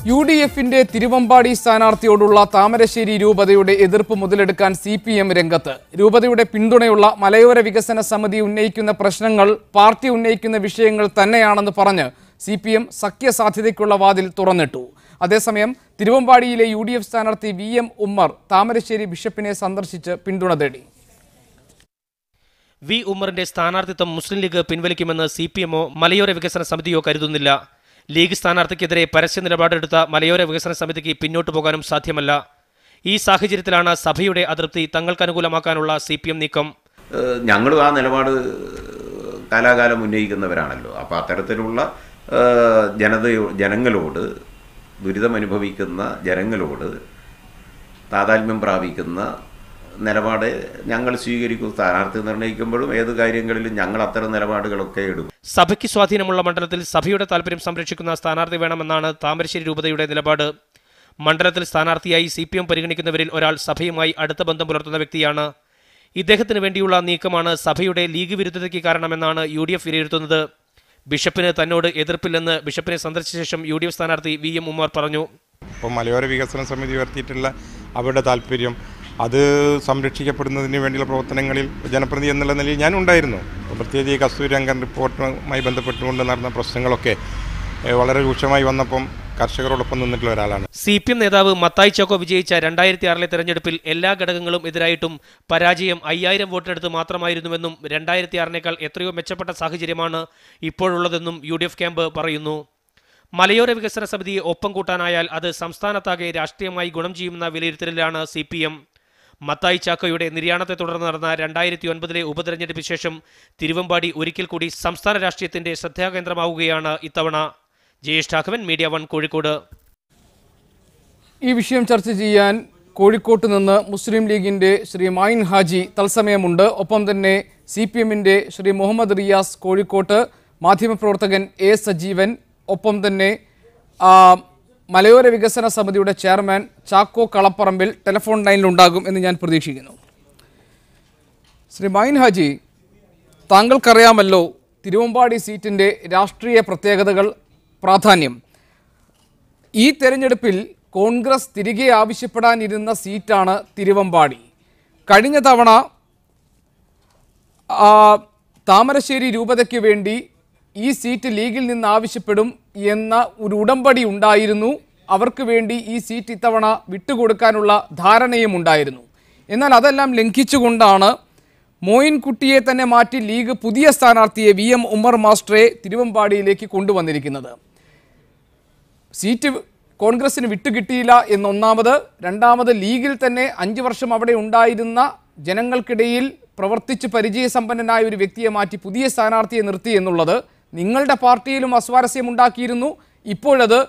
UDFിന്റെ തിരുവമ്പാടി സ്ഥാനാർത്ഥിയോടുള്ള താമരശ്ശേരി രൂപതയുടെ എതിർപ്പ് മുതലെടുക്കാൻ CPM രംഗത്ത്. രൂപതയുടെ പിന്തുണയുള്ള മലയോര വികസന സമിതി ഉന്നയിക്കുന്ന പ്രശ്നങ്ങൾ പാർട്ടി ഉന്നയിക്കുന്ന വിഷയങ്ങൾ തന്നെയാണെന്ന് പറഞ്ഞ് CPM സഖ്യസാധ്യതയ്ക്കുള്ള വാതിൽ തുറന്നിട്ടു. അതേസമയം തിരുവമ്പാടിയിലെ UDF സ്ഥാനാർത്ഥി VM ഉമ്മർ താമരശ്ശേരി ബിഷപ്പിനെ സന്ദർശിച്ച് പിന്തുണ തേടി. വി ഉമ്മറിന്റെ സ്ഥാനാർത്ഥിത്വം മുസ്ലിം ലീഗ് പിൻവലിക്കുമെന്ന് CPMോ മലയോര വികസന സമിതിയോ കരുതുന്നില്ല. ലീഗ് സ്ഥാനാർത്ഥിക്കെതിരെ പരസ്യ നിലപാടെടുത്ത മലയോര വികസന സമിതിക്ക് പിന്നോട്ടു പോകാനും സാധ്യമല്ല. ഈ സാഹചര്യത്തിലാണ് സഭയുടെ അതൃപ്തി തങ്ങൾക്കനുകൂലമാക്കാനുള്ള CPM നീക്കം. ഞങ്ങളും ആ നിലപാട് കാലാകാലം ഉന്നയിക്കുന്നവരാണല്ലോ. അപ്പോൾ അത്തരത്തിലുള്ള ജനങ്ങളോട്, ദുരിതമനുഭവിക്കുന്ന ജനങ്ങളോട് താതാത്മ്യം പ്രാപിക്കുന്ന നിലപാട് ഞങ്ങൾ സ്വീകരിക്കും. സ്ഥാനാർത്ഥി നിർണ്ണയിക്കുമ്പോഴും ഏത് കാര്യങ്ങളിലും ഞങ്ങൾ അത്തരം നിലപാടുകളൊക്കെ എടുക്കും. സഭയ്ക്ക് സ്വാധീനമുള്ള മണ്ഡലത്തിൽ സഭയുടെ താൽപര്യം സംരക്ഷിക്കുന്ന സ്ഥാനാർത്ഥി വേണമെന്നാണ് താമരശ്ശേരി രൂപതയുടെ നിലപാട്. മണ്ഡലത്തിൽ സ്ഥാനാർത്ഥിയായി CPM പരിഗണിക്കുന്നവരിൽ ഒരാൾ സഭയുമായി അടുത്ത ബന്ധം പുലർത്തുന്ന വ്യക്തിയാണ്. ഇദ്ദേഹത്തിന് വേണ്ടിയുള്ള നീക്കമാണ് സഭയുടെ ലീഗ് വിരുദ്ധതയ്ക്ക് കാരണമെന്നാണ് UDF വിലയിരുത്തുന്നത്. ബിഷപ്പിന് തന്നോട് എതിർപ്പില്ലെന്ന് ബിഷപ്പിനെ സന്ദർശിച്ച ശേഷം UDF സ്ഥാനാർത്ഥി VM ഉമ്മർ പറഞ്ഞു. ഇപ്പോൾ മലയോര വികസന സമിതി ഉയർത്തിയിട്ടുള്ള അവരുടെ താല്പര്യം അത് സംരക്ഷിക്കപ്പെടുന്നതിന് വേണ്ടിയുള്ള പ്രവർത്തനങ്ങളിൽ ജനപ്രതിനിധി എന്നുള്ള നിലയിൽ ഞാൻ ഉണ്ടായിരുന്നു. പ്രത്യേകിച്ച് ഈ കസ്തൂരിരംഗൻ റിപ്പോർട്ടുമായി ബന്ധപ്പെട്ടുകൊണ്ട് നടന്ന പ്രശ്നങ്ങളൊക്കെ വളരെ രൂക്ഷമായി വന്നപ്പം കർഷകരോടൊപ്പം നിന്നിട്ടുള്ള ഒരാളാണ്. CPM നേതാവ് മത്തായി ചാക്കോ വിജയിച്ച 2006 തെരഞ്ഞെടുപ്പിൽ എല്ലാ ഘടകങ്ങളും എതിരായിട്ടും പരാജയം 5000 വോട്ടിനടുത്ത് മാത്രമായിരുന്നുവെന്നും 2006 എത്രയോ മെച്ചപ്പെട്ട സാഹചര്യമാണ് ഇപ്പോഴുള്ളതെന്നും UDF ക്യാമ്പ് പറയുന്നു. മലയോര വികസന സമിതിയെ ഒപ്പം കൂട്ടാനായാൽ അത് സംസ്ഥാനത്താകെ രാഷ്ട്രീയമായി ഗുണം ചെയ്യുമെന്ന വിലയിരുത്തലിലാണ് CPM. മത്തായി ചാക്കോയുടെ നിര്യാണത്തെ തുടർന്ന് നടന്ന 2009 ഉപതെരഞ്ഞെടുപ്പിന് ശേഷം തിരുവമ്പാടി ഒരിക്കൽ കൂടി സംസ്ഥാന രാഷ്ട്രീയത്തിന്റെ ശ്രദ്ധാകേന്ദ്രമാവുകയാണ് ഇത്തവണ. ജയേഷ് രാഘവൻ, മീഡിയ 1, കോഴിക്കോട്. ഈ വിഷയം ചർച്ച ചെയ്യാൻ കോഴിക്കോട്ട് നിന്ന് മുസ്ലിം ലീഗിന്റെ ശ്രീ മൈൻ ഹാജി തത്സമയമുണ്ട്. ഒപ്പം തന്നെ CPMന്റെ ശ്രീ മുഹമ്മദ് റിയാസ് കോഴിക്കോട്ട്, മാധ്യമപ്രവർത്തകൻ A സജീവൻ, ഒപ്പം തന്നെ മലയോര വികസന സമിതിയുടെ ചെയർമാൻ ചാക്കോ കളപ്പറമ്പിൽ ടെലിഫോൺ ലൈനിലുണ്ടാകും എന്ന് ഞാൻ പ്രതീക്ഷിക്കുന്നു. ശ്രീ മൈൻ ഹാജി, താങ്കൾക്കറിയാമല്ലോ തിരുവമ്പാടി സീറ്റിൻ്റെ രാഷ്ട്രീയ പ്രത്യേകതകൾ, പ്രാധാന്യം. ഈ തെരഞ്ഞെടുപ്പിൽ കോൺഗ്രസ് തിരികെ ആവശ്യപ്പെടാനിരുന്ന സീറ്റാണ് തിരുവമ്പാടി. കഴിഞ്ഞ തവണ താമരശ്ശേരി രൂപതയ്ക്ക് വേണ്ടി ഈ സീറ്റ് ലീഗിൽ നിന്ന് ആവശ്യപ്പെടും എന്ന ഒരു ഉടമ്പടി ഉണ്ടായിരുന്നു. അവർക്ക് വേണ്ടി ഈ സീറ്റ് ഇത്തവണ വിട്ടുകൊടുക്കാനുള്ള ധാരണയും ഉണ്ടായിരുന്നു. എന്നാൽ അതെല്ലാം ലംഘിച്ചുകൊണ്ടാണ് മോയിൻകുട്ടിയെ തന്നെ മാറ്റി ലീഗ് പുതിയ സ്ഥാനാർത്ഥിയെ VM ഉമ്മർ മാസ്റ്ററെ തിരുവമ്പാടിയിലേക്ക് കൊണ്ടുവന്നിരിക്കുന്നത്. സീറ്റ് കോൺഗ്രസിന് വിട്ടുകിട്ടിയില്ല എന്നൊന്നാമത്. രണ്ടാമത്, ലീഗിൽ തന്നെ 5 വർഷം അവിടെ ഉണ്ടായിരുന്ന ജനങ്ങൾക്കിടയിൽ പ്രവർത്തിച്ച് പരിചയസമ്പന്നനായ ഒരു വ്യക്തിയെ മാറ്റി പുതിയ സ്ഥാനാർത്ഥിയെ നിർത്തി എന്നുള്ളത് നിങ്ങളുടെ പാർട്ടിയിലും അസ്വാരസ്യമുണ്ടാക്കിയിരുന്നു. ഇപ്പോഴത്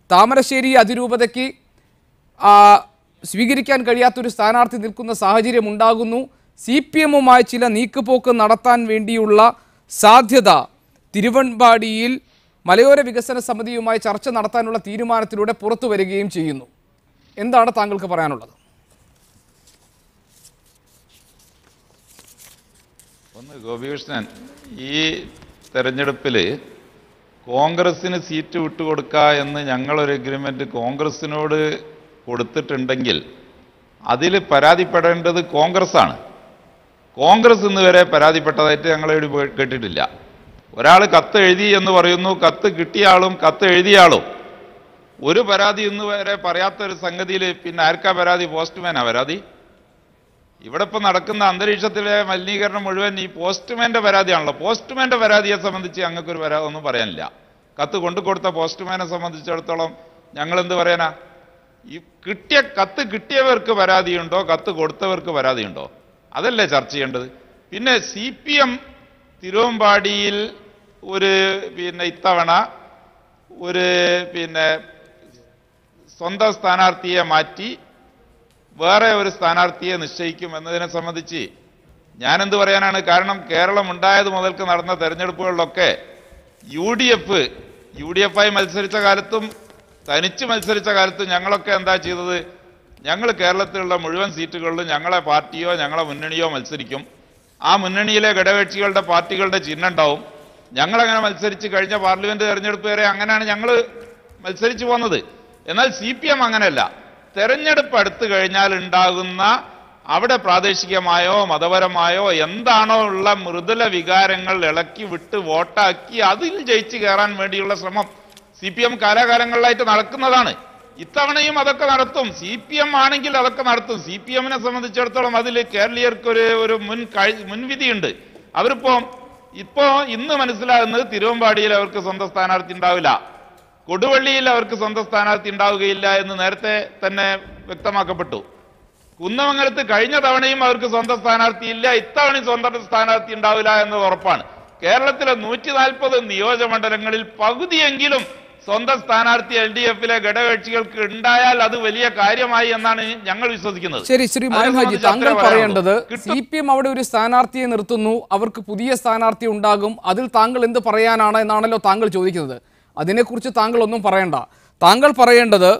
താമരശ്ശേരി അതിരൂപതയ്ക്ക് സ്വീകരിക്കാൻ കഴിയാത്തൊരു സ്ഥാനാർത്ഥി നിൽക്കുന്ന സാഹചര്യം ഉണ്ടാകുന്നു. CPMുമായി ചില നീക്കുപോക്ക് നടത്താൻ വേണ്ടിയുള്ള സാധ്യത തിരുവമ്പാടിയിൽ മലയോര വികസന സമിതിയുമായി ചർച്ച നടത്താനുള്ള തീരുമാനത്തിലൂടെ പുറത്തു വരികയും ചെയ്യുന്നു. എന്താണ് താങ്കൾക്ക് പറയാനുള്ളത്? ഗോപികൃഷ്ണൻ, ഈ തെരഞ്ഞെടുപ്പിൽ കോൺഗ്രസിന് സീറ്റ് വിട്ടുകൊടുക്കുക എന്ന് ഞങ്ങളൊരു എഗ്രിമെൻ്റ് കോൺഗ്രസിനോട് കൊടുത്തിട്ടുണ്ടെങ്കിൽ അതിൽ പരാതിപ്പെടേണ്ടത് കോൺഗ്രസ്സാണ്. കോൺഗ്രസ് ഇന്ന് വരെ പരാതിപ്പെട്ടതായിട്ട് ഞങ്ങളെവിടെ കേട്ടിട്ടില്ല. ഒരാൾ കത്ത് എഴുതി എന്ന് പറയുന്നു, കത്ത് കിട്ടിയ ആളും കത്ത് എഴുതിയ ആളും ഒരു പരാതി ഇന്ന് വരെ പറയാത്തൊരു സംഗതിയിൽ പിന്നെ ആർക്കാ പരാതി? പോസ്റ്റ്മാനാ പരാതി? ഇവിടെ ഇപ്പം നടക്കുന്ന അന്തരീക്ഷത്തിലെ മലിനീകരണം മുഴുവൻ ഈ പോസ്റ്റ്മാൻ്റെ പരാതിയാണല്ലോ. പോസ്റ്റ്മാൻ്റെ പരാതിയെ സംബന്ധിച്ച് ഞങ്ങൾക്കൊരു ഒന്നും പറയാനില്ല. കത്ത് കൊണ്ടുകൊടുത്ത പോസ്റ്റ്മാനെ സംബന്ധിച്ചിടത്തോളം ഞങ്ങൾ എന്ത് പറയാനാ? ഈ കത്ത് കിട്ടിയവർക്ക് പരാതിയുണ്ടോ, കത്ത് കൊടുത്തവർക്ക് പരാതിയുണ്ടോ? അതല്ലേ ചർച്ച ചെയ്യേണ്ടത്. പിന്നെ CPM തിരുവമ്പാടിയിൽ ഇത്തവണ സ്വന്തം സ്ഥാനാർത്ഥിയെ മാറ്റി വേറെ ഒരു സ്ഥാനാർത്ഥിയെ നിശ്ചയിക്കും എന്നതിനെ സംബന്ധിച്ച് ഞാനെന്ത് പറയാനാണ്? കാരണം കേരളം ഉണ്ടായത് മുതൽക്ക് നടന്ന തെരഞ്ഞെടുപ്പുകളിലൊക്കെ UDF-ആയി മത്സരിച്ച കാലത്തും തനിച്ച് മത്സരിച്ച കാലത്തും ഞങ്ങളൊക്കെ എന്താ ചെയ്തത്? ഞങ്ങൾ കേരളത്തിലുള്ള മുഴുവൻ സീറ്റുകളിലും ഞങ്ങളെ പാർട്ടിയോ ഞങ്ങളെ മുന്നണിയോ മത്സരിക്കും. ആ മുന്നണിയിലെ ഘടകകക്ഷികളുടെ പാർട്ടികളുടെ ചിഹ്നം ഉണ്ടാവും. ഞങ്ങളങ്ങനെ മത്സരിച്ച് കഴിഞ്ഞ പാർലമെന്റ് തെരഞ്ഞെടുപ്പ് വരെ അങ്ങനെയാണ് ഞങ്ങൾ മത്സരിച്ചു പോകുന്നത്. എന്നാൽ CPM അങ്ങനെയല്ല. തെരഞ്ഞെടുപ്പ് അടുത്തു കഴിഞ്ഞാൽ ഉണ്ടാകുന്ന അവിടെ പ്രാദേശികമായോ മതപരമായോ എന്താണോ ഉള്ള മൃദുല വികാരങ്ങൾ ഇളക്കി വിട്ട് വോട്ടാക്കി അതിൽ ജയിച്ചു കയറാൻ വേണ്ടിയുള്ള ശ്രമം CPM കാലാകാലങ്ങളിലായിട്ട് നടക്കുന്നതാണ്. ഇത്തവണയും അതൊക്കെ നടത്തും. CPM ആണെങ്കിൽ അതൊക്കെ നടത്തും. CPM-നെ സംബന്ധിച്ചിടത്തോളം അതിൽ കേരളീയർക്ക് ഒരു മുൻവിധിയുണ്ട്. ഇന്ന് മനസ്സിലാകുന്നത് തിരുവമ്പാടിയിൽ അവർക്ക് സ്വന്തം സ്ഥാനാർത്ഥി ഉണ്ടാവില്ല, കൊടുവള്ളിയിൽ അവർക്ക് സ്വന്തം സ്ഥാനാർത്ഥി ഉണ്ടാവുകയില്ല എന്ന് നേരത്തെ തന്നെ വ്യക്തമാക്കപ്പെട്ടു. കുന്നമംഗലത്ത് കഴിഞ്ഞ തവണയും അവർക്ക് സ്വന്തം സ്ഥാനാർത്ഥി ഇല്ല, ഇത്തവണയും സ്വന്തം സ്ഥാനാർത്ഥി ഉണ്ടാവില്ല എന്നത് ഉറപ്പാണ്. കേരളത്തിലെ 140 നിയോജകമണ്ഡലങ്ങളിൽ പകുതിയെങ്കിലും സ്വന്തം സ്ഥാനാർത്ഥി LDF-ലെ ഘടകകക്ഷികൾക്ക് ഉണ്ടായാൽ അത് വലിയ കാര്യമായി എന്നാണ് ഞങ്ങൾ വിശ്വസിക്കുന്നത്. ശരി, ശ്രീ മോഹൻ ഹാജി, താങ്കൾ പറയേണ്ടത് CPM അവിടെ ഒരു സ്ഥാനാർത്ഥിയെ നിർത്തുന്നു, അവർക്ക് പുതിയ സ്ഥാനാർത്ഥി ഉണ്ടാകും, അതിൽ താങ്കൾ എന്ത് പറയാനാണ് എന്നാണല്ലോ താങ്കൾ ചോദിക്കുന്നത്. അതിനെക്കുറിച്ച് താങ്കൾ ഒന്നും പറയണ്ട. താങ്കൾ പറയേണ്ടത്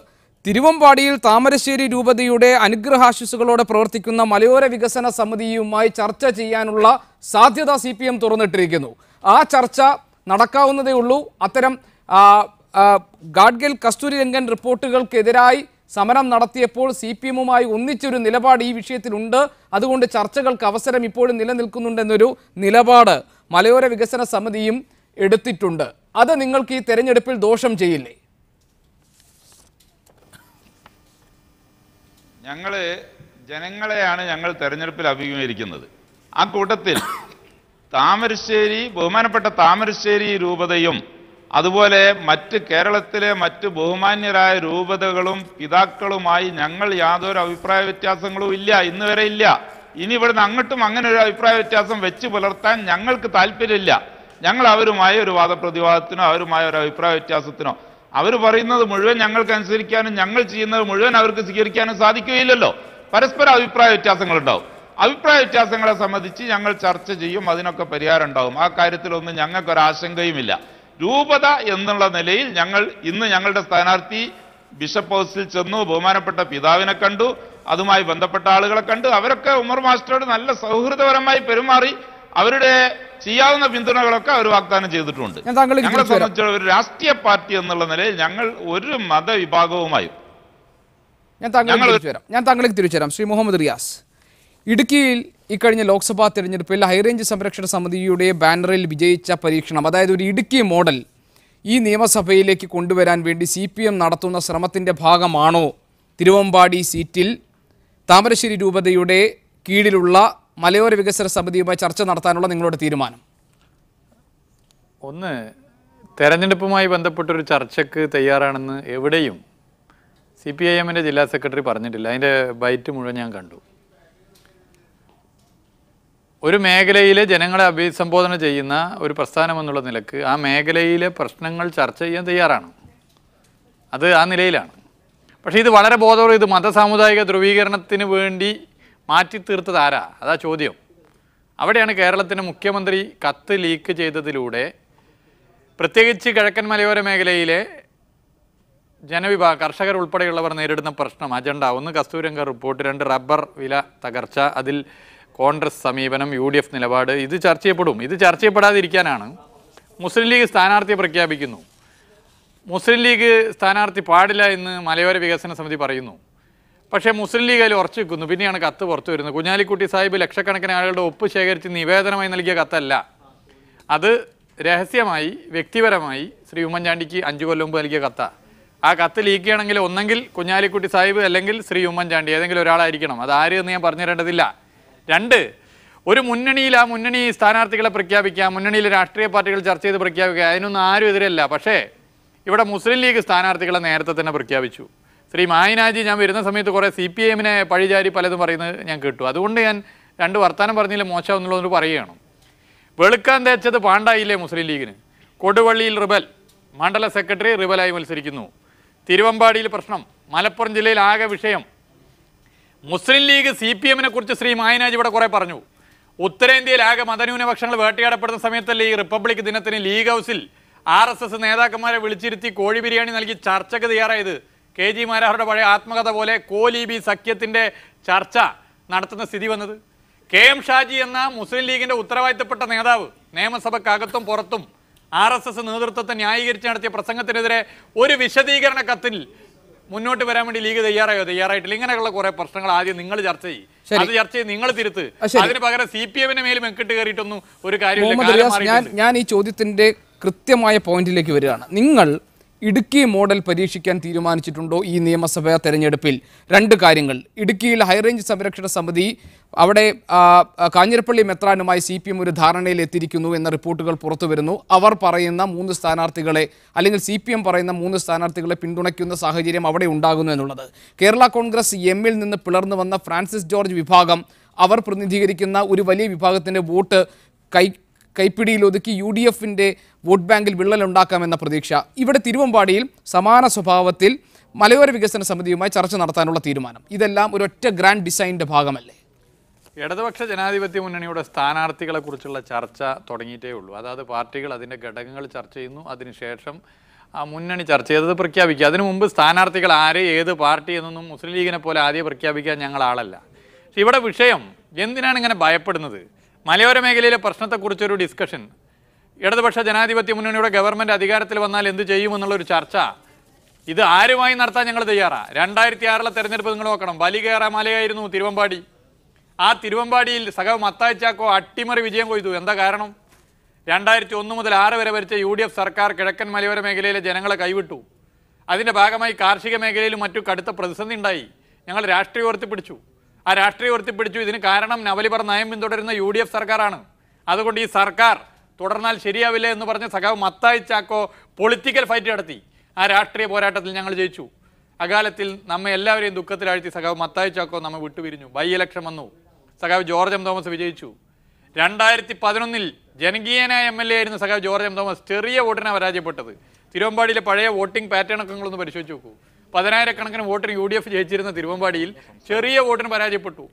തിരുവമ്പാടിയിൽ താമരശ്ശേരി രൂപതയുടെ അനുഗ്രഹാശിസുകളോടെ പ്രവർത്തിക്കുന്ന മലയോര വികസന സമിതിയുമായി ചർച്ച ചെയ്യാനുള്ള സാധ്യത CPM തുറന്നിട്ടിരിക്കുന്നു. ആ ചർച്ച നടക്കാവുന്നതേ ഉള്ളൂ. അത്തരം ഗാഡ്ഗിൽ കസ്തൂരി രംഗൻ റിപ്പോർട്ടുകൾക്കെതിരായി സമരം നടത്തിയപ്പോൾ CPM-മായി ഒന്നിച്ചൊരു നിലപാട് ഈ വിഷയത്തിലുണ്ട്. അതുകൊണ്ട് ചർച്ചകൾക്ക് അവസരം ഇപ്പോഴും നിലനിൽക്കുന്നുണ്ടെന്നൊരു നിലപാട് മലയോര വികസന സമിതിയും എടുത്തിട്ടുണ്ട്. അത് നിങ്ങൾക്ക് ഈ തെരഞ്ഞെടുപ്പിൽ ദോഷം ചെയ്യില്ലേ? ജനങ്ങളെയാണ് ഞങ്ങൾ തെരഞ്ഞെടുപ്പിൽ അഭിമുഖീകരിക്കുന്നത്. ആ കൂട്ടത്തിൽ ബഹുമാനപ്പെട്ട താമരശ്ശേരി രൂപതയും അതുപോലെ കേരളത്തിലെ മറ്റ് ബഹുമാന്യരായ രൂപതകളും പിതാക്കളുമായി ഞങ്ങൾ യാതൊരു അഭിപ്രായ വ്യത്യാസങ്ങളും ഇല്ല, ഇന്ന് വരെ ഇല്ല. ഇനി ഇവിടുന്ന് അങ്ങോട്ടും അങ്ങനെ ഒരു അഭിപ്രായ വ്യത്യാസം വെച്ച് പുലർത്താൻ ഞങ്ങൾക്ക് താല്പര്യമില്ല. ഞങ്ങൾ അവരുമായ ഒരു വാദപ്രതിവാദത്തിനോ അവരുമായ ഒരു അഭിപ്രായ വ്യത്യാസത്തിനോ അവർ പറയുന്നത് മുഴുവൻ ഞങ്ങൾക്ക് അനുസരിക്കാനും ഞങ്ങൾ ചെയ്യുന്നത് മുഴുവൻ അവർക്ക് സ്വീകരിക്കാനും സാധിക്കുകയില്ലല്ലോ. പരസ്പര അഭിപ്രായ വ്യത്യാസങ്ങളുണ്ടാവും. അഭിപ്രായ വ്യത്യാസങ്ങളെ സംബന്ധിച്ച് ഞങ്ങൾ ചർച്ച ചെയ്യും, അതിനൊക്കെ പരിഹാരം ഉണ്ടാവും. ആ കാര്യത്തിലൊന്നും ഞങ്ങൾക്കൊരാശങ്കയുമില്ല. രൂപത എന്നുള്ള നിലയിൽ ഇന്ന് ഞങ്ങളുടെ സ്ഥാനാർത്ഥി ബിഷപ്പ് ഹൗസിൽ ചെന്നു, ബഹുമാനപ്പെട്ട പിതാവിനെ കണ്ടു, അതുമായി ബന്ധപ്പെട്ട ആളുകളെ കണ്ടു. അവരൊക്കെ ഉമർ മാസ്റ്ററോട് നല്ല സൗഹൃദപരമായി പെരുമാറി അവരുടെ ചെയ്യാവുന്ന പിന്തുണകളൊക്കെ അവർ വാഗ്ദാനം ചെയ്തിട്ടുണ്ട്. ഞങ്ങളെ സംബന്ധിച്ചുള്ള ഒരു രാഷ്ട്രീയ പാർട്ടി എന്നുള്ള നിലയിൽ ഞങ്ങൾ ഒരു മതവിഭാഗവുമായും ഞാൻ താങ്കളിലേക്ക് തിരിച്ചു വരാം. ശ്രീ മുഹമ്മദ് റിയാസ്, ഇടുക്കിയിൽ ഇക്കഴിഞ്ഞ ലോക്സഭാ തെരഞ്ഞെടുപ്പിൽ ഹൈറേഞ്ച് സംരക്ഷണ സമിതിയുടെ ബാനറിൽ വിജയിച്ച പരീക്ഷണം, അതായത് ഒരു ഇടുക്കി മോഡൽ ഈ നിയമസഭയിലേക്ക് കൊണ്ടുവരാൻ വേണ്ടി CPM നടത്തുന്ന ശ്രമത്തിൻ്റെ ഭാഗമാണോ തിരുവമ്പാടി സീറ്റിൽ താമരശ്ശേരി രൂപതയുടെ കീഴിലുള്ള മലയോര വികസന സമിതിയുമായി ചർച്ച നടത്താനുള്ള നിങ്ങളുടെ തീരുമാനം? ഒന്ന്, തെരഞ്ഞെടുപ്പുമായി ബന്ധപ്പെട്ടൊരു ചർച്ചയ്ക്ക് തയ്യാറാണെന്ന് എവിടെയും CPIM-ൻ്റെ ജില്ലാ സെക്രട്ടറി പറഞ്ഞിട്ടില്ല. അതിൻ്റെ ബൈറ്റ് മുഴുവൻ ഞാൻ കണ്ടു. ഒരു മേഖലയിലെ ജനങ്ങളെ അഭിസംബോധന ചെയ്യുന്ന ഒരു പ്രസ്ഥാനം എന്നുള്ള നിലക്ക് ആ മേഖലയിലെ പ്രശ്നങ്ങൾ ചർച്ച ചെയ്യാൻ തയ്യാറാണ്. അത് ആ നിലയിലാണ്. പക്ഷേ ഇത് വളരെ ബോധപൂർവ്വം ഇത് മതസാമുദായിക ധ്രുവീകരണത്തിന് വേണ്ടി മാറ്റി തീർത്തത് ആരാ? അതാ ചോദ്യം. അവിടെയാണ് കേരളത്തിൻ്റെ മുഖ്യമന്ത്രി കത്ത് ലീക്ക് ചെയ്തതിലൂടെ പ്രത്യേകിച്ച് കിഴക്കൻ മലയോര മേഖലയിലെ കർഷകർ ഉൾപ്പെടെയുള്ളവർ നേരിടുന്ന പ്രശ്നം അജണ്ട. ഒന്ന് കസ്തൂരി രംഗൻ റിപ്പോർട്ട്, 2 റബ്ബർ വില തകർച്ച, അതിൽ കോൺഗ്രസ് സമീപനം, UDF നിലപാട്, ഇത് ചർച്ച ചെയ്യപ്പെടും. ഇത് ചർച്ച ചെയ്യപ്പെടാതിരിക്കാനാണ് മുസ്ലിം ലീഗ് സ്ഥാനാർത്ഥിയെ പ്രഖ്യാപിക്കുന്നു. മുസ്ലിം ലീഗ് സ്ഥാനാർത്ഥി പാടില്ല എന്ന് മലയോര വികസന സമിതി പറയുന്നു. പക്ഷേ മുസ്ലിം ലീഗ് അതിൽ ഉറച്ചു വെക്കുന്നു. പിന്നെയാണ് കത്ത് പുറത്തു വരുന്നത്. കുഞ്ഞാലിക്കുട്ടി സാഹിബ് ലക്ഷക്കണക്കിന് ആളുകളുടെ ഒപ്പ് ശേഖരിച്ച് നിവേദനമായി നൽകിയ കത്തല്ല, അത് രഹസ്യമായി വ്യക്തിപരമായി ശ്രീ ഉമ്മൻചാണ്ടിക്ക് 5 കൊല്ലം മുമ്പ് നൽകിയ കത്താണ്. ആ കത്ത് ലീക്ക് ചെയ്യണമെങ്കിൽ ഒന്നെങ്കിൽ കുഞ്ഞാലിക്കുട്ടി സാഹിബ് അല്ലെങ്കിൽ ശ്രീ ഉമ്മൻചാണ്ടി, ഏതെങ്കിലും ഒരാളായിരിക്കണം. അത് ആര് എന്ന് ഞാൻ പറഞ്ഞു തരേണ്ടതില്ല. 2, ഒരു മുന്നണിയിൽ ആ മുന്നണി സ്ഥാനാർത്ഥികളെ പ്രഖ്യാപിക്കുക, മുന്നണിയിലെ രാഷ്ട്രീയ പാർട്ടികൾ ചർച്ച ചെയ്ത് പ്രഖ്യാപിക്കുക, അതിനൊന്നും ആരും എതിരല്ല. പക്ഷേ ഇവിടെ മുസ്ലിം ലീഗ് സ്ഥാനാർത്ഥികളെ നേരത്തെ തന്നെ പ്രഖ്യാപിച്ചു. ശ്രീ മായിനാജി ഞാൻ വരുന്ന സമയത്ത് കുറേ CPM-നെ പഴിചാരി പലതും പറയുന്നത് ഞാൻ കേട്ടു. അതുകൊണ്ട് ഞാൻ 2 വർത്താനം പറഞ്ഞില്ല മോശം എന്നുള്ളതൊന്ന് പറയുകയാണ്. വെളുക്കാൻ തേച്ചത് പാണ്ടായില്ലേ മുസ്ലിം ലീഗിന്? കൊടുവള്ളിയിൽ റിബൽ, മണ്ഡല സെക്രട്ടറി റിബലായി മത്സരിക്കുന്നു. തിരുവമ്പാടിയിൽ പ്രശ്നം, മലപ്പുറം ജില്ലയിൽ ആകെ വിഷയം. മുസ്ലിം ലീഗ് CPM-നെ കുറിച്ച് ശ്രീ മായിനാജി ഇവിടെ കുറേ പറഞ്ഞു. ഉത്തരേന്ത്യയിൽ ആകെ മതന്യൂനപക്ഷങ്ങൾ വേട്ടയാടപ്പെടുന്ന സമയത്തല്ലേ ഈ റിപ്പബ്ലിക് ദിനത്തിന് ലീഗ് ഹൗസിൽ RSS നേതാക്കന്മാരെ വിളിച്ചിരുത്തി കോഴി ബിരിയാണി നൽകി ചർച്ചയ്ക്ക് തയ്യാറായത്? KG മാരാരുടെ പഴയ ആത്മകഥ പോലെ കോലീബി സഖ്യത്തിൻ്റെ ചർച്ച നടത്തുന്ന സ്ഥിതി വന്നത്. KM ഷാജി എന്ന മുസ്ലിം ലീഗിൻ്റെ ഉത്തരവാദിത്തപ്പെട്ട നേതാവ് നിയമസഭക്കകത്തും പുറത്തും RSS നേതൃത്വത്തെ ന്യായീകരിച്ച് നടത്തിയ പ്രസംഗത്തിനെതിരെ ഒരു വിശദീകരണ കത്തിൽ മുന്നോട്ട് വരാൻ വേണ്ടി ലീഗ് തയ്യാറായിട്ടില്ല. ഇങ്ങനെയുള്ള കുറെ പ്രശ്നങ്ങൾ ആദ്യം നിങ്ങൾ ചർച്ച ചെയ്യും, അത് ചർച്ച ചെയ്ത് നിങ്ങൾ തിരുത്ത്. അതിന് പകരം CPM-ന്റെ മേൽ മെക്കിട്ട് കയറിയിട്ടൊന്നും ഒരു കാര്യമില്ല. ഞാൻ ഈ ചോദ്യത്തിന്റെ കൃത്യമായ പോയിന്റിലേക്ക് വരികയാണ്. നിങ്ങൾ ഇടുക്കി മോഡൽ പരീക്ഷിക്കാൻ തീരുമാനിച്ചിട്ടുണ്ടോ ഈ നിയമസഭാ തെരഞ്ഞെടുപ്പിൽ? രണ്ട് കാര്യങ്ങൾ. ഇടുക്കിയിൽ ഹൈറേഞ്ച് സംരക്ഷണ സമിതി അവിടെ കാഞ്ഞിരപ്പള്ളി മെത്രാനുമായി CPM ഒരു ധാരണയിൽ എത്തിയിരിക്കുന്നു എന്ന റിപ്പോർട്ടുകൾ പുറത്തു വരുന്നു. അവർ പറയുന്ന 3 സ്ഥാനാർത്ഥികളെ അല്ലെങ്കിൽ CPM പറയുന്ന 3 സ്ഥാനാർത്ഥികളെ പിന്തുണയ്ക്കുന്ന സാഹചര്യം അവിടെ ഉണ്ടാകുന്നു എന്നുള്ളത്. കേരള കോൺഗ്രസ് എമ്മിൽ നിന്ന് പിളർന്നു വന്ന ഫ്രാൻസിസ് ജോർജ് വിഭാഗം അവർ പ്രതിനിധീകരിക്കുന്ന ഒരു വലിയ വിഭാഗത്തിൻ്റെ വോട്ട് കൈപ്പിടിയിൽ ഒതുക്കി UDF-ന്റെ വോട്ട് ബാങ്കിൽ വിള്ളലുണ്ടാക്കാമെന്ന പ്രതീക്ഷ. ഇവിടെ തിരുവമ്പാടിയിൽ സമാന സ്വഭാവത്തിൽ മലയോര വികസന സമിതിയുമായി ചർച്ച നടത്താനുള്ള തീരുമാനം. ഇതെല്ലാം ഒരൊറ്റ ഗ്രാൻഡ് ഡിസൈനിൻ്റെ ഭാഗമല്ലേ? ഇടതുപക്ഷ ജനാധിപത്യ മുന്നണിയുടെ സ്ഥാനാർത്ഥികളെ കുറിച്ചുള്ള ചർച്ച തുടങ്ങിയിട്ടേ ഉള്ളൂ. അതായത് പാർട്ടികൾ അതിൻ്റെ ഘടകങ്ങൾ ചർച്ച ചെയ്യുന്നു, അതിനുശേഷം മുന്നണി ചർച്ച ചെയ്തത് പ്രഖ്യാപിക്കുക. അതിനു മുമ്പ് സ്ഥാനാർത്ഥികൾ ആരെ ഏത് പാർട്ടി എന്നൊന്നും മുസ്ലിം ലീഗിനെ പോലെ ആദ്യം പ്രഖ്യാപിക്കാൻ ഞങ്ങൾ ആളല്ല. പക്ഷെ ഇവിടെ വിഷയം എന്തിനാണ് ഇങ്ങനെ ഭയപ്പെടുന്നത്? മലയോര മേഖലയിലെ പ്രശ്നത്തെക്കുറിച്ചൊരു ഡിസ്കഷൻ, ഇടതുപക്ഷ ജനാധിപത്യ മുന്നണിയുടെ ഗവൺമെൻറ് അധികാരത്തിൽ വന്നാൽ എന്ത് ചെയ്യുമെന്നുള്ളൊരു ചർച്ച, ഇത് ആരുമായി നടത്താൻ ഞങ്ങൾ തയ്യാറാണ്. 2006 തെരഞ്ഞെടുപ്പ് നിങ്ങൾ നോക്കണം. ബലികേറ മലയായിരുന്നു തിരുവമ്പാടി. ആ തിരുവമ്പാടിയിൽ സഖാവ് മത്തായി ചാക്കോ അട്ടിമറി വിജയം കൊയ്തു. എന്താ കാരണം? 2001 മുതൽ 6 വരെ ഭരിച്ച UDF സർക്കാർ കിഴക്കൻ മലയോര മേഖലയിലെ ജനങ്ങളെ കൈവിട്ടു. അതിൻ്റെ ഭാഗമായി കാർഷിക മേഖലയിലും മറ്റു കടുത്ത പ്രതിസന്ധി ഉണ്ടായി. ഞങ്ങൾ രാഷ്ട്രീയം ഉയർത്തിപ്പിടിച്ചു. ആ രാഷ്ട്രീയം ഉയർത്തിപ്പിടിച്ചു. ഇതിന് കാരണം നവലിബർ നയം പിന്തുടരുന്ന UDF സർക്കാരാണ്. അതുകൊണ്ട് ഈ സർക്കാർ തുടർന്നാൽ ശരിയാവില്ല എന്ന് പറഞ്ഞ് സഖാവ് മത്തായി ചാക്കോ പൊളിറ്റിക്കൽ ഫൈറ്റ് നടത്തി. ആ രാഷ്ട്രീയ പോരാട്ടത്തിൽ ഞങ്ങൾ ജയിച്ചു. അകാലത്തിൽ നമ്മെ എല്ലാവരെയും ദുഃഖത്തിലാഴ്ത്തി സഖാവ് മത്തായി ചാക്കോ നമ്മെ വിട്ടുപിരിഞ്ഞു. ബൈ ഇലക്ഷൻ വന്നു. സഖാവ് ജോർജ് എം തോമസ് വിജയിച്ചു. 2011 ജനകീയനായ MLA ആയിരുന്നു സഖാവ് ജോർജ് എം തോമസ്. ചെറിയ വോട്ടിനാണ് പരാജയപ്പെട്ടത്. തിരുവമ്പാടിയിലെ പഴയ വോട്ടിംഗ് പാറ്റേൺ ഒക്കെ നിങ്ങളൊന്ന് പരിശോധിച്ച് നോക്കൂ. 10,000-കണക്കിന് വോട്ടിന് UDF ജയിച്ചിരുന്ന തിരുവമ്പാടിയിൽ ചെറിയ വോട്ടിന് പരാജയപ്പെട്ടു.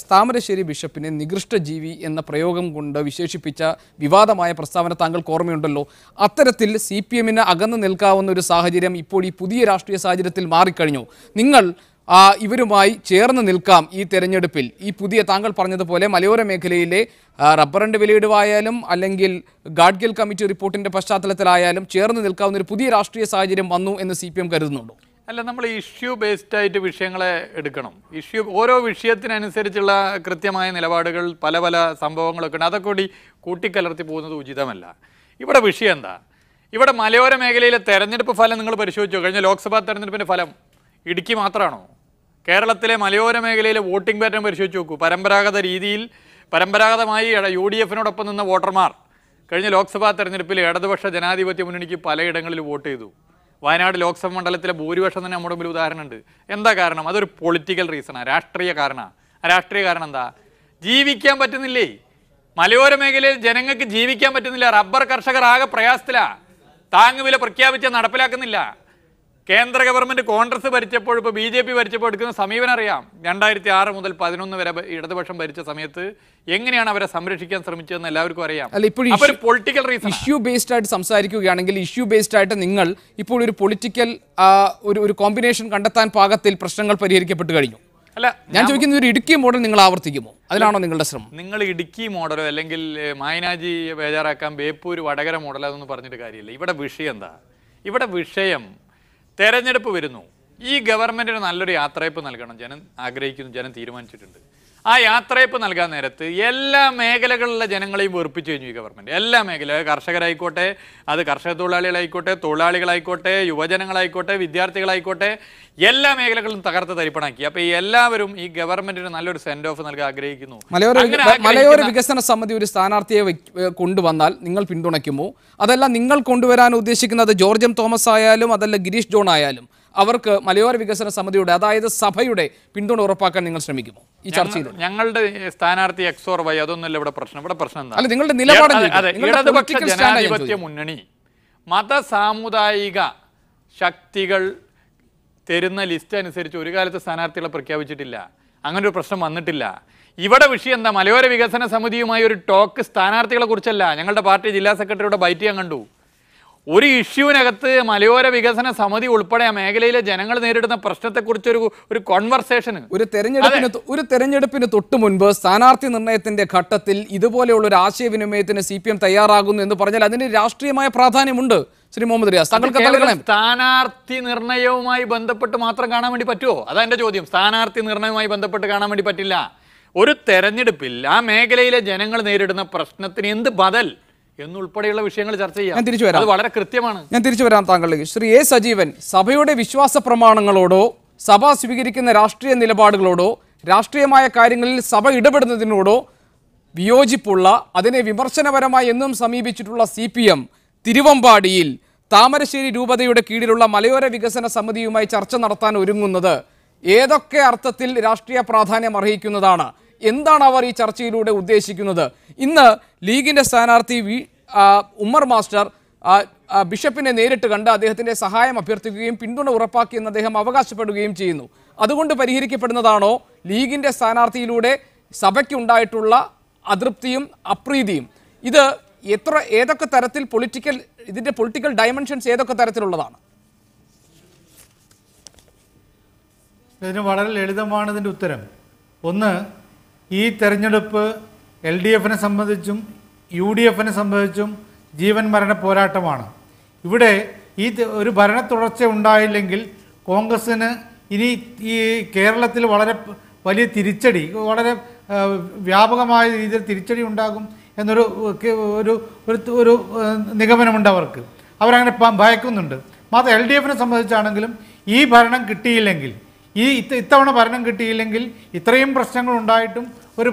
താമരശ്ശേരി ബിഷപ്പിനെ നികൃഷ്ട ജീവി എന്ന പ്രയോഗം കൊണ്ട് വിശേഷിപ്പിച്ച വിവാദമായ പ്രസ്താവന താങ്കൾക്ക് ഓർമ്മയുണ്ടല്ലോ. അത്തരത്തിൽ CPM-ന് അകന്നു നിൽക്കാവുന്ന ഒരു സാഹചര്യം ഇപ്പോൾ ഈ പുതിയ രാഷ്ട്രീയ സാഹചര്യത്തിൽ മാറിക്കഴിഞ്ഞു. നിങ്ങൾ ഇവരുമായി ചേർന്ന് നിൽക്കാം ഈ തെരഞ്ഞെടുപ്പിൽ. ഈ പുതിയ താങ്കൾ പറഞ്ഞതുപോലെ മലയോര മേഖലയിലെ റബ്ബറിൻ്റെ വിലയിടുവായാലും അല്ലെങ്കിൽ ഗാഡ്ഗിൽ കമ്മിറ്റി റിപ്പോർട്ടിൻ്റെ പശ്ചാത്തലത്തിലായാലും ചേർന്ന് നിൽക്കാവുന്ന ഒരു പുതിയ രാഷ്ട്രീയ സാഹചര്യം വന്നു എന്ന് CPM കരുതുന്നുണ്ടോ? അല്ല, നമ്മൾ ഇഷ്യൂ ബേസ്ഡ് ആയിട്ട് വിഷയങ്ങളെ എടുക്കണം. ഓരോ വിഷയത്തിനനുസരിച്ചുള്ള കൃത്യമായ നിലപാടുകൾ, പല പല സംഭവങ്ങളൊക്കെ ഉണ്ട്. അതൊക്കെ കൂടി കൂട്ടിക്കലർത്തി പോകുന്നത് ഉചിതമല്ല. ഇവിടെ വിഷയം എന്താ? ഇവിടെ മലയോര മേഖലയിലെ തെരഞ്ഞെടുപ്പ് ഫലം നിങ്ങൾ പരിശോധിച്ചോ? കഴിഞ്ഞ ലോക്സഭാ തെരഞ്ഞെടുപ്പിൻ്റെ ഫലം ഇടുക്കി മാത്രമാണോ? കേരളത്തിലെ മലയോര മേഖലയിലെ വോട്ടിംഗ് പാറ്റേൺ പരിശോധിച്ച് നോക്കൂ. പരമ്പരാഗതമായി UDF-നോടൊപ്പം നിന്ന വോട്ടർമാർ കഴിഞ്ഞ ലോക്സഭാ തെരഞ്ഞെടുപ്പിൽ ഇടതുപക്ഷ ജനാധിപത്യ മുന്നണിക്ക് പലയിടങ്ങളിൽ വോട്ട് ചെയ്തു. വയനാട് ലോക്സഭാ മണ്ഡലത്തിലെ ഭൂരിപക്ഷം തന്നെ നമ്മുടെ മുമ്പിൽ ഉദാഹരണമുണ്ട്. എന്താ കാരണം? അതൊരു പൊളിറ്റിക്കൽ റീസണാണ്, രാഷ്ട്രീയ കാരണമാണ്. ആ രാഷ്ട്രീയ കാരണം എന്താ? ജീവിക്കാൻ പറ്റുന്നില്ലേ? മലയോര മേഖലയിൽ ജനങ്ങൾക്ക് ജീവിക്കാൻ പറ്റുന്നില്ല. റബ്ബർ കർഷകർ ആകെ പ്രയാസത്തിലാണ്. താങ്ങുവില പ്രഖ്യാപിച്ച് നടപ്പിലാക്കുന്നില്ല. കേന്ദ്ര ഗവൺമെൻറ് കോൺഗ്രസ് ഭരിച്ചപ്പോൾ, ഇപ്പോൾ BJP ഭരിച്ചപ്പോൾ എടുക്കുന്ന സമീപനം അറിയാം. 2006 മുതൽ 2011 വരെ ഇടതുപക്ഷം ഭരിച്ച സമയത്ത് എങ്ങനെയാണ് അവരെ സംരക്ഷിക്കാൻ ശ്രമിച്ചതെന്ന് എല്ലാവർക്കും അറിയാം. അപ്പോൾ പൊളിറ്റിക്കൽ റീസൺ. ഇഷ്യൂ ബേസ്ഡ് ആയിട്ട് സംസാരിക്കുകയാണെങ്കിൽ ഇഷ്യൂ ബേസ്ഡ് ആയിട്ട് നിങ്ങൾ ഇപ്പോൾ ഒരു പൊളിറ്റിക്കൽ ഒരു കോമ്പിനേഷൻ കണ്ടെത്താൻ പാകത്തിൽ പ്രശ്നങ്ങൾ പരിഹരിക്കപ്പെട്ട് കഴിഞ്ഞു. അല്ല, ഞാൻ ചോദിക്കുന്ന ഒരു ഇടുക്കി മോഡൽ നിങ്ങൾ ആവർത്തിക്കുമോ? അതിനാണോ നിങ്ങളുടെ ശ്രമം? നിങ്ങൾ ഇടുക്കി മോഡലോ അല്ലെങ്കിൽ മായനാജി ബേജാറാക്കാൻ ബേപ്പൂർ വടകര മോഡലോ അതൊന്നും പറഞ്ഞിട്ട് കാര്യമില്ല. ഇവിടെ വിഷയം എന്താ? ഇവിടെ വിഷയം തെരഞ്ഞെടുപ്പ് വരുന്നു. ഈ ഗവൺമെൻറ്റിന് നല്ലൊരു യാത്രയപ്പ് നൽകണം ജനം ആഗ്രഹിക്കുന്നു, ജനം തീരുമാനിച്ചിട്ടുണ്ട്. ആ യാത്രയപ്പ് നൽകാൻ നേരത്ത് എല്ലാ മേഖലകളിലെ ജനങ്ങളെയും വെറുപ്പിച്ചു കഴിഞ്ഞു ഈ ഗവൺമെൻറ്. എല്ലാ മേഖല, കർഷകരായിക്കോട്ടെ, അത് കർഷക തൊഴിലാളികളായിക്കോട്ടെ, തൊഴിലാളികളായിക്കോട്ടെ, യുവജനങ്ങളായിക്കോട്ടെ, വിദ്യാർത്ഥികളായിക്കോട്ടെ, എല്ലാ മേഖലകളും തകർത്ത് തരിപ്പണാക്കി. അപ്പോൾ ഈ എല്ലാവരും ഈ ഗവൺമെൻറ്റിന് നല്ലൊരു സെൻഡ് ഓഫ് നൽകാൻ ആഗ്രഹിക്കുന്നു. മലയോര വികസന സമിതി ഒരു സ്ഥാനാർത്ഥിയെ കൊണ്ടുവന്നാൽ നിങ്ങൾ പിന്തുണയ്ക്കുമോ? അതല്ല, നിങ്ങൾ കൊണ്ടുവരാൻ ഉദ്ദേശിക്കുന്നത് ജോർജ് എം തോമസ് ആയാലും അതല്ല ഗിരീഷ് ജോൺ ആയാലും അവർക്ക് മലയോര വികസന സമിതിയുടെ, അതായത് സഭയുടെ പിന്തുണ ഉറപ്പാക്കാൻ നിങ്ങൾ ശ്രമിക്കുമോ ഈ ചർച്ചയിൽ? ഞങ്ങളുടെ സ്ഥാനാർത്ഥി X or Y അതൊന്നുമല്ല ഇവിടെ പ്രശ്നം. ഇവിടെ പ്രശ്നം എന്താ? അല്ല, നിങ്ങളുടെ നിലപാട്. ഇടതുപക്ഷ ജനാധിപത്യ മുന്നണി മത സാമുദായിക ശക്തികൾ തരുന്ന ലിസ്റ്റ് അനുസരിച്ച് ഒരു കാലത്ത് സ്ഥാനാർത്ഥികളെ പ്രഖ്യാപിച്ചിട്ടില്ല. അങ്ങനെ ഒരു പ്രശ്നം വന്നിട്ടില്ല. ഇവിടെ വിഷയം എന്താ? മലയോര വികസന സമിതിയുമായി ഒരു ടോക്ക് സ്ഥാനാർത്ഥികളെ കുറിച്ചല്ല. ഞങ്ങളുടെ പാർട്ടി ജില്ലാ സെക്രട്ടറിയുടെ ബൈറ്റ് ഞാൻ കണ്ടു. ഒരു ഇഷ്യൂവിനകത്ത് മലയോര വികസന സമിതി ഉൾപ്പെടെ ആ മേഖലയിലെ ജനങ്ങൾ നേരിടുന്ന പ്രശ്നത്തെക്കുറിച്ച് ഒരു കോൺവെർസേഷന് ഒരു തെരഞ്ഞെടുപ്പിന് തൊട്ടു മുൻപ് സ്ഥാനാർത്ഥി നിർണയത്തിന്റെ ഘട്ടത്തിൽ ഇതുപോലെയുള്ള ഒരു ആശയവിനിമയത്തിന് CPM തയ്യാറാകുന്നു എന്ന് പറഞ്ഞാൽ അതിന് രാഷ്ട്രീയമായ പ്രാധാന്യമുണ്ട്. ശ്രീ മുഹമ്മദ് റിയാസ്, താങ്കൾക്ക് സ്ഥാനാർത്ഥി നിർണയവുമായി ബന്ധപ്പെട്ട് മാത്രം കാണാൻ വേണ്ടി പറ്റുമോ? അതാ എന്റെ ചോദ്യം. സ്ഥാനാർത്ഥി നിർണയവുമായി ബന്ധപ്പെട്ട് കാണാൻ വേണ്ടി പറ്റില്ല. ഒരു തെരഞ്ഞെടുപ്പിൽ ആ മേഖലയിലെ ജനങ്ങൾ നേരിടുന്ന പ്രശ്നത്തിന് എന്ത് ബദൽ എന്നുൾപ്പെടെയുള്ള വിഷയങ്ങൾ ചർച്ച ചെയ്യാം. അത് വളരെ കൃത്യമാണ്. ഞാൻ തിരിച്ചു വരാം താങ്കളിലേക്ക്. ശ്രീ A. സജീവൻ, സഭയുടെ വിശ്വാസ പ്രമാണങ്ങളോടോ സഭ സ്വീകരിക്കുന്ന രാഷ്ട്രീയ നിലപാടുകളോടോ രാഷ്ട്രീയമായ കാര്യങ്ങളിൽ സഭ ഇടപെടുന്നതിനോടോ വിയോജിപ്പുള്ള, അതിനെ വിമർശനപരമായി എന്നും സമീപിച്ചിട്ടുള്ള CPM തിരുവമ്പാടിയിൽ താമരശ്ശേരി രൂപതയുടെ കീഴിലുള്ള മലയോര വികസന സമിതിയുമായി ചർച്ച നടത്താൻ ഒരുങ്ങുന്നത് ഏതൊക്കെ അർത്ഥത്തിൽ രാഷ്ട്രീയ പ്രാധാന്യം അർഹിക്കുന്നതാണ്? എന്താണ് അവർ ഈ ചർച്ചയിലൂടെ ഉദ്ദേശിക്കുന്നത്? ഇന്ന് ലീഗിന്റെ സ്ഥാനാർത്ഥി ഉമ്മർ മാസ്റ്റർ ബിഷപ്പിനെ നേരിട്ട് കണ്ട് അദ്ദേഹത്തിന്റെ സഹായം അഭ്യർത്ഥിക്കുകയും പിന്തുണ ഉറപ്പാക്കിയെന്ന് അദ്ദേഹം അവകാശപ്പെടുകയും ചെയ്യുന്നു. അതുകൊണ്ട് പരിഹരിക്കപ്പെടുന്നതാണോ ലീഗിന്റെ സ്ഥാനാർത്ഥിയിലൂടെ സഭയ്ക്കുണ്ടായിട്ടുള്ള അതൃപ്തിയും അപ്രീതിയും? ഇത് ഏതൊക്കെ തരത്തിൽ ഇതിന്റെ പൊളിറ്റിക്കൽ ഡയമെൻഷൻസ് ഏതൊക്കെ തരത്തിലുള്ളതാണ്? ഇതിന് വളരെ ലളിതമാണ് ഇതിൻ്റെ ഉത്തരം. ഒന്ന്, ഈ തെരഞ്ഞെടുപ്പ് LDFനെ സംബന്ധിച്ചും UDFനെ സംബന്ധിച്ചും ജീവൻ മരണ പോരാട്ടമാണ്. ഇവിടെ ഒരു ഭരണ തുടർച്ച ഉണ്ടായില്ലെങ്കിൽ കോൺഗ്രസ്സിന് ഇനി ഈ കേരളത്തിൽ വളരെ വലിയ തിരിച്ചടി, വളരെ വ്യാപകമായ രീതിയിൽ തിരിച്ചടി ഉണ്ടാകും എന്നൊരു ഒരു നിഗമനമുണ്ട് അവർക്ക്. അവരങ്ങനെ ഭയക്കുന്നുണ്ട്. മാത്രം LDFനെ സംബന്ധിച്ചാണെങ്കിലും ഈ ഭരണം കിട്ടിയില്ലെങ്കിൽ, ഇത്തവണ ഭരണം കിട്ടിയില്ലെങ്കിൽ, ഇത്രയും പ്രശ്നങ്ങൾ ഉണ്ടായിട്ടും ഒരു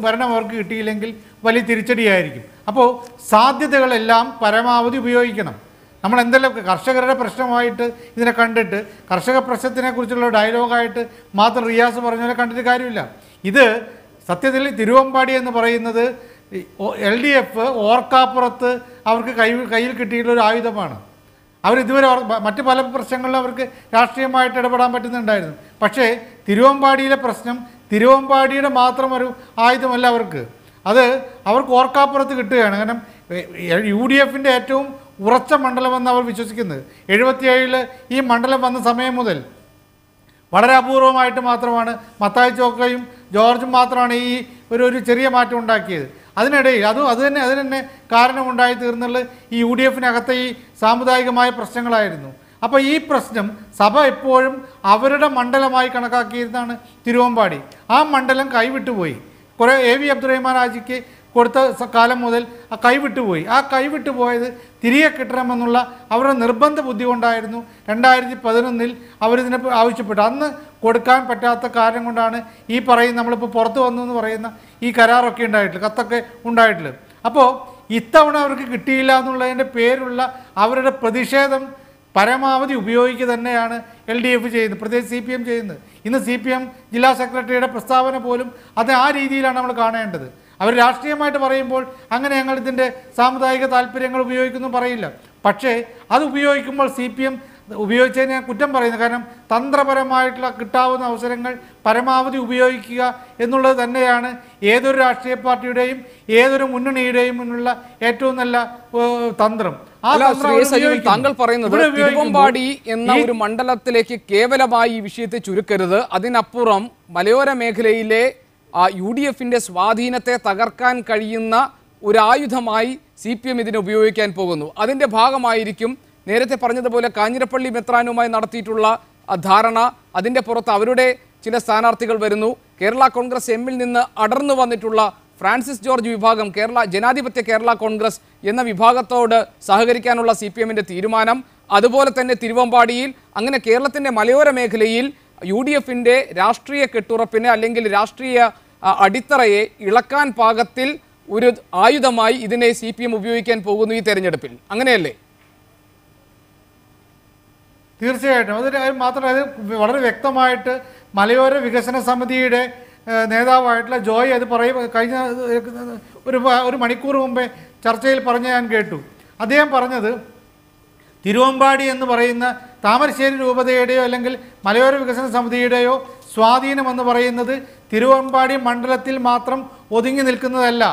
ഭരണം അവർക്ക് കിട്ടിയില്ലെങ്കിൽ വലിയ തിരിച്ചടിയായിരിക്കും. അപ്പോൾ സാധ്യതകളെല്ലാം പരമാവധി ഉപയോഗിക്കണം. നമ്മൾ എന്തെല്ലാം കർഷകരുടെ പ്രശ്നമായിട്ട് ഇതിനെ കണ്ടിട്ട് കർഷക പ്രശ്നത്തിനെ കുറിച്ചുള്ള ഡയലോഗായിട്ട് മാത്രം റിയാസ് പറഞ്ഞ പോലെ കണ്ടിട്ട് കാര്യമില്ല. ഇത് സത്യത്തിൽ തിരുവമ്പാടി എന്ന് പറയുന്നത് LDF ഓർക്കാപ്പുറത്ത് അവർക്ക് കയ്യിൽ കിട്ടിയിട്ടുള്ളൊരു ആയുധമാണ്. അവരിതുവരെ മറ്റ് പല പ്രശ്നങ്ങളിലും അവർക്ക് രാഷ്ട്രീയമായിട്ട് ഇടപെടാൻ പറ്റുന്നുണ്ടായിരുന്നു. പക്ഷേ തിരുവമ്പാടിയിലെ പ്രശ്നം തിരുവമ്പാടിയുടെ മാത്രം ഒരു ആയുധമല്ല അവർക്ക്. അത് അവർക്ക് ഓർക്കാപ്പുറത്ത് കിട്ടുകയാണ്. കാരണം UDFൻ്റെ ഏറ്റവും ഉറച്ച മണ്ഡലമെന്ന് അവർ വിശ്വസിക്കുന്നത് 77 ഈ മണ്ഡലം വന്ന സമയം മുതൽ വളരെ അപൂർവമായിട്ട് മാത്രമാണ് മത്തായി ചോക്കയും ജോർജും മാത്രമാണ് ഈ ഒരു ചെറിയ മാറ്റം ഉണ്ടാക്കിയത്. അതിനിടയിൽ അതിന് തന്നെ കാരണമുണ്ടായി തീർന്നുള്ളത് ഈ UDFനകത്തെ ഈ സാമുദായികമായ പ്രശ്നങ്ങളായിരുന്നു. അപ്പോൾ ഈ പ്രശ്നം സഭ എപ്പോഴും അവരുടെ മണ്ഡലമായി കണക്കാക്കിയിരുന്നാണ് തിരുവമ്പാടി. ആ മണ്ഡലം കൈവിട്ടുപോയി. കുറേ AV അബ്ദുറഹ്മാൻ ഹാജിക്ക് കൊടുത്ത കാലം മുതൽ ആ കൈവിട്ടുപോയി. ആ കൈവിട്ടുപോയത് തിരികെ കിട്ടണമെന്നുള്ള അവരുടെ നിർബന്ധ ബുദ്ധി കൊണ്ടായിരുന്നു 2011 അവരിതിനെ ആവശ്യപ്പെട്ടു. അന്ന് കൊടുക്കാൻ പറ്റാത്ത കാരണം കൊണ്ടാണ് ഈ പറയുന്ന നമ്മളിപ്പോൾ പുറത്തു വന്നു എന്ന് പറയുന്ന ഈ കരാറൊക്കെ ഉണ്ടായിട്ടുള്ളത്, കത്തൊക്കെ ഉണ്ടായിട്ടുള്ളത്. അപ്പോൾ ഇത്തവണ അവർക്ക് കിട്ടിയില്ല എന്നുള്ളതിൻ്റെ പേരുള്ള അവരുടെ പ്രതിഷേധം പരമാവധി ഉപയോഗിക്കുക തന്നെയാണ് LDF ചെയ്യുന്നത്, പ്രത്യേകിച്ച് CPM ചെയ്യുന്നത്. ഇന്ന് CPM ജില്ലാ സെക്രട്ടറിയുടെ പ്രസ്താവന പോലും അത് ആ രീതിയിലാണ് നമ്മൾ കാണേണ്ടത്. അവർ രാഷ്ട്രീയമായിട്ട് പറയുമ്പോൾ അങ്ങനെ ഞങ്ങൾ ഇതിൻ്റെ സാമുദായിക താല്പര്യങ്ങൾ ഉപയോഗിക്കുന്നു പറയില്ല. പക്ഷേ അത് ഉപയോഗിക്കുമ്പോൾ CPM ഉപയോഗിച്ചതിന് ഞാൻ കുറ്റം പറയുന്നു. കാരണം തന്ത്രപരമായിട്ടുള്ള കിട്ടാവുന്ന അവസരങ്ങൾ പരമാവധി ഉപയോഗിക്കുക എന്നുള്ളത് തന്നെയാണ് ഏതൊരു രാഷ്ട്രീയ പാർട്ടിയുടെയും ഏതൊരു മുന്നണിയുടെയും മുന്നുള്ള ഏറ്റവും നല്ല തന്ത്രം. താങ്കൾ പറയുന്നത് തിരുവമ്പാടി എന്ന ഒരു മണ്ഡലത്തിലേക്ക് കേവലമായി ഈ വിഷയത്തെ ചുരുക്കരുത്, അതിനപ്പുറം മലയോര മേഖലയിലെ UDFന്റെ സ്വാധീനത്തെ തകർക്കാൻ കഴിയുന്ന ഒരു ആയുധമായി CPM ഇതിനെ ഉപയോഗിക്കാൻ പോകുന്നു. അതിൻ്റെ ഭാഗമായിരിക്കും നേരത്തെ പറഞ്ഞതുപോലെ കാഞ്ഞിരപ്പള്ളി മെത്രാനുമായി നടത്തിയിട്ടുള്ള ധാരണ. അതിൻ്റെ പുറത്ത് അവരുടെ ചില സ്ഥാനാർത്ഥികൾ വരുന്നു. കേരള കോൺഗ്രസ് എമ്മിൽ നിന്ന് അടർന്നു വന്നിട്ടുള്ള ഫ്രാൻസിസ് ജോർജ് വിഭാഗം ജനാധിപത്യ കേരള കോൺഗ്രസ് എന്ന വിഭാഗത്തോട് സഹകരിക്കാനുള്ള CPMന്റെ തീരുമാനം. അതുപോലെ തന്നെ തിരുവമ്പാടിയിൽ അങ്ങനെ കേരളത്തിൻ്റെ മലയോര മേഖലയിൽ UDFന്റെ രാഷ്ട്രീയ കെട്ടുറപ്പിനെ അല്ലെങ്കിൽ രാഷ്ട്രീയ അടിത്തറയെ ഇളക്കാൻ പാകത്തിൽ ഒരു ആയുധമായി ഇതിനെ CPM ഉപയോഗിക്കാൻ പോകുന്നു ഈ തെരഞ്ഞെടുപ്പിൽ, അങ്ങനെയല്ലേ? തീർച്ചയായിട്ടും. അതിന് മാത്രമല്ല, അത് വളരെ വ്യക്തമായിട്ട് മലയോര വികസന സമിതിയുടെ നേതാവായിട്ടുള്ള ജോയ് അത് കഴിഞ്ഞ ഒരു മണിക്കൂർ മുമ്പേ ചർച്ചയിൽ പറഞ്ഞ് ഞാൻ കേട്ടു. അദ്ദേഹം പറഞ്ഞത് തിരുവമ്പാടി എന്ന് പറയുന്ന താമരശ്ശേരി രൂപതയുടെയോ അല്ലെങ്കിൽ മലയോര വികസന സമിതിയുടെയോ സ്വാധീനമെന്ന് പറയുന്നത് തിരുവമ്പാടി മണ്ഡലത്തിൽ മാത്രം ഒതുങ്ങി നിൽക്കുന്നതല്ല.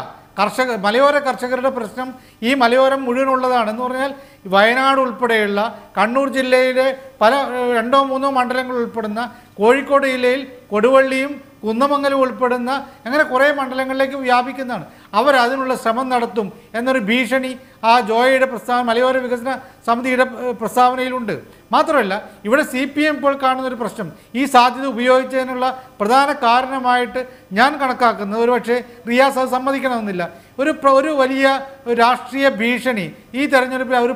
മലയോര കർഷകരുടെ പ്രശ്നം ഈ മലയോരം മുഴുവനുള്ളതാണ്. എന്ന് പറഞ്ഞാൽ വയനാട് ഉൾപ്പെടെയുള്ള കണ്ണൂർ ജില്ലയിലെ പല 2-3 മണ്ഡലങ്ങൾ ഉൾപ്പെടുന്ന കോഴിക്കോട് ജില്ലയിൽ കൊടുവള്ളിയും കുന്നമംഗലം ഉൾപ്പെടുന്ന അങ്ങനെ കുറേ മണ്ഡലങ്ങളിലേക്ക് വ്യാപിക്കുന്നതാണ്. അവരതിനുള്ള ശ്രമം നടത്തും എന്നൊരു ഭീഷണി ആ ജോയയുടെ മലയോര വികസന സമിതിയുടെ പ്രസ്താവനയിലുണ്ട്. മാത്രമല്ല ഇവിടെ CPM ഇപ്പോൾ കാണുന്നൊരു പ്രശ്നം ഈ സാധ്യത ഉപയോഗിച്ചതിനുള്ള പ്രധാന കാരണമായിട്ട് ഞാൻ കണക്കാക്കുന്നത്, ഒരുപക്ഷെ റിയാസ് അത് സമ്മതിക്കണമെന്നില്ല, ഒരു വലിയ രാഷ്ട്രീയ ഭീഷണി ഈ തെരഞ്ഞെടുപ്പിൽ അവർ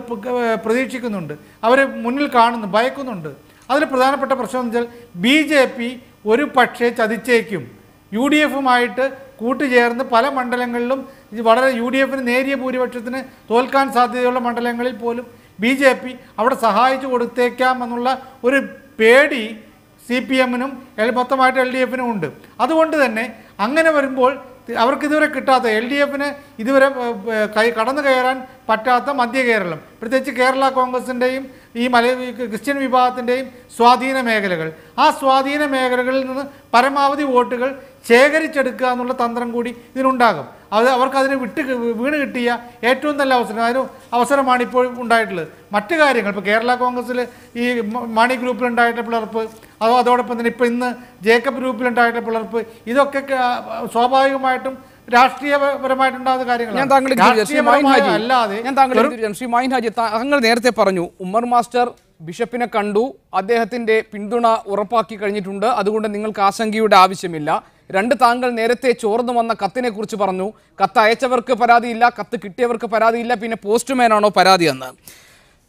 പ്രതീക്ഷിക്കുന്നുണ്ട്, അവർ മുന്നിൽ കാണുന്നു, ഭയക്കുന്നുണ്ട്. അതിൽ പ്രധാനപ്പെട്ട പ്രശ്നം എന്ന് വെച്ചാൽ BJP ഒരു പക്ഷേ ചതിച്ചേക്കും. UDFുമായിട്ട് കൂട്ടുചേർന്ന് പല മണ്ഡലങ്ങളിലും വളരെ UDFന് നേരിയ ഭൂരിപക്ഷത്തിന് തോൽക്കാൻ സാധ്യതയുള്ള മണ്ഡലങ്ങളിൽ പോലും BJP അവിടെ സഹായിച്ചു കൊടുത്തേക്കാം എന്നുള്ള ഒരു പേടി CPMനും മൊത്തമായിട്ട് LDFനും ഉണ്ട്. അതുകൊണ്ട് തന്നെ അങ്ങനെ വരുമ്പോൾ അവർക്കിതുവരെ കിട്ടാത്ത LDFന് ഇതുവരെ കടന്നു കയറാൻ പറ്റാത്ത മധ്യ കേരളം, പ്രത്യേകിച്ച് കേരള കോൺഗ്രസിൻ്റെയും ഈ ക്രിസ്ത്യൻ വിഭാഗത്തിൻ്റെയും സ്വാധീന മേഖലകൾ, ആ സ്വാധീന മേഖലകളിൽ നിന്ന് പരമാവധി വോട്ടുകൾ ശേഖരിച്ചെടുക്കുക എന്നുള്ള തന്ത്രം കൂടി ഇതിനുണ്ടാകും. അവർക്കതിന് വീണ് കിട്ടിയ ഏറ്റവും നല്ല അവസരമാണ് ഇപ്പോൾ ഉണ്ടായിട്ടുള്ളത്. മറ്റു കാര്യങ്ങൾ ഇപ്പോൾ കേരള കോൺഗ്രസ്സിൽ ഈ മാണി ഗ്രൂപ്പിലുണ്ടായിട്ടുള്ള പിളർപ്പ്, അതോടൊപ്പം തന്നെ ഇപ്പോൾ ഇന്ന് ജേക്കബ് ഗ്രൂപ്പിലുണ്ടായിട്ടുള്ള പിളർപ്പ്, ഇതൊക്കെ സ്വാഭാവികമായിട്ടും രാഷ്ട്രീയപരമായിട്ടുണ്ടാകുന്ന കാര്യങ്ങളാണ്. ശ്രീ മൈൻ ഹാജി, താങ്കൾ നേരത്തെ പറഞ്ഞു ഉമ്മർ മാസ്റ്റർ ബിഷപ്പിനെ കണ്ടു, അദ്ദേഹത്തിന്റെ പിന്തുണ ഉറപ്പാക്കി കഴിഞ്ഞിട്ടുണ്ട്, അതുകൊണ്ട് നിങ്ങൾക്ക് ആശങ്കയുടെ ആവശ്യമില്ല. 2, താങ്കൾ നേരത്തെ ചോർന്നു വന്ന കത്തിനെ കുറിച്ച് പറഞ്ഞു. കത്ത് അയച്ചവർക്ക് പരാതിയില്ല, കത്ത് കിട്ടിയവർക്ക് പരാതിയില്ല, പിന്നെ പോസ്റ്റ്മാനാണോ പരാതി എന്ന്.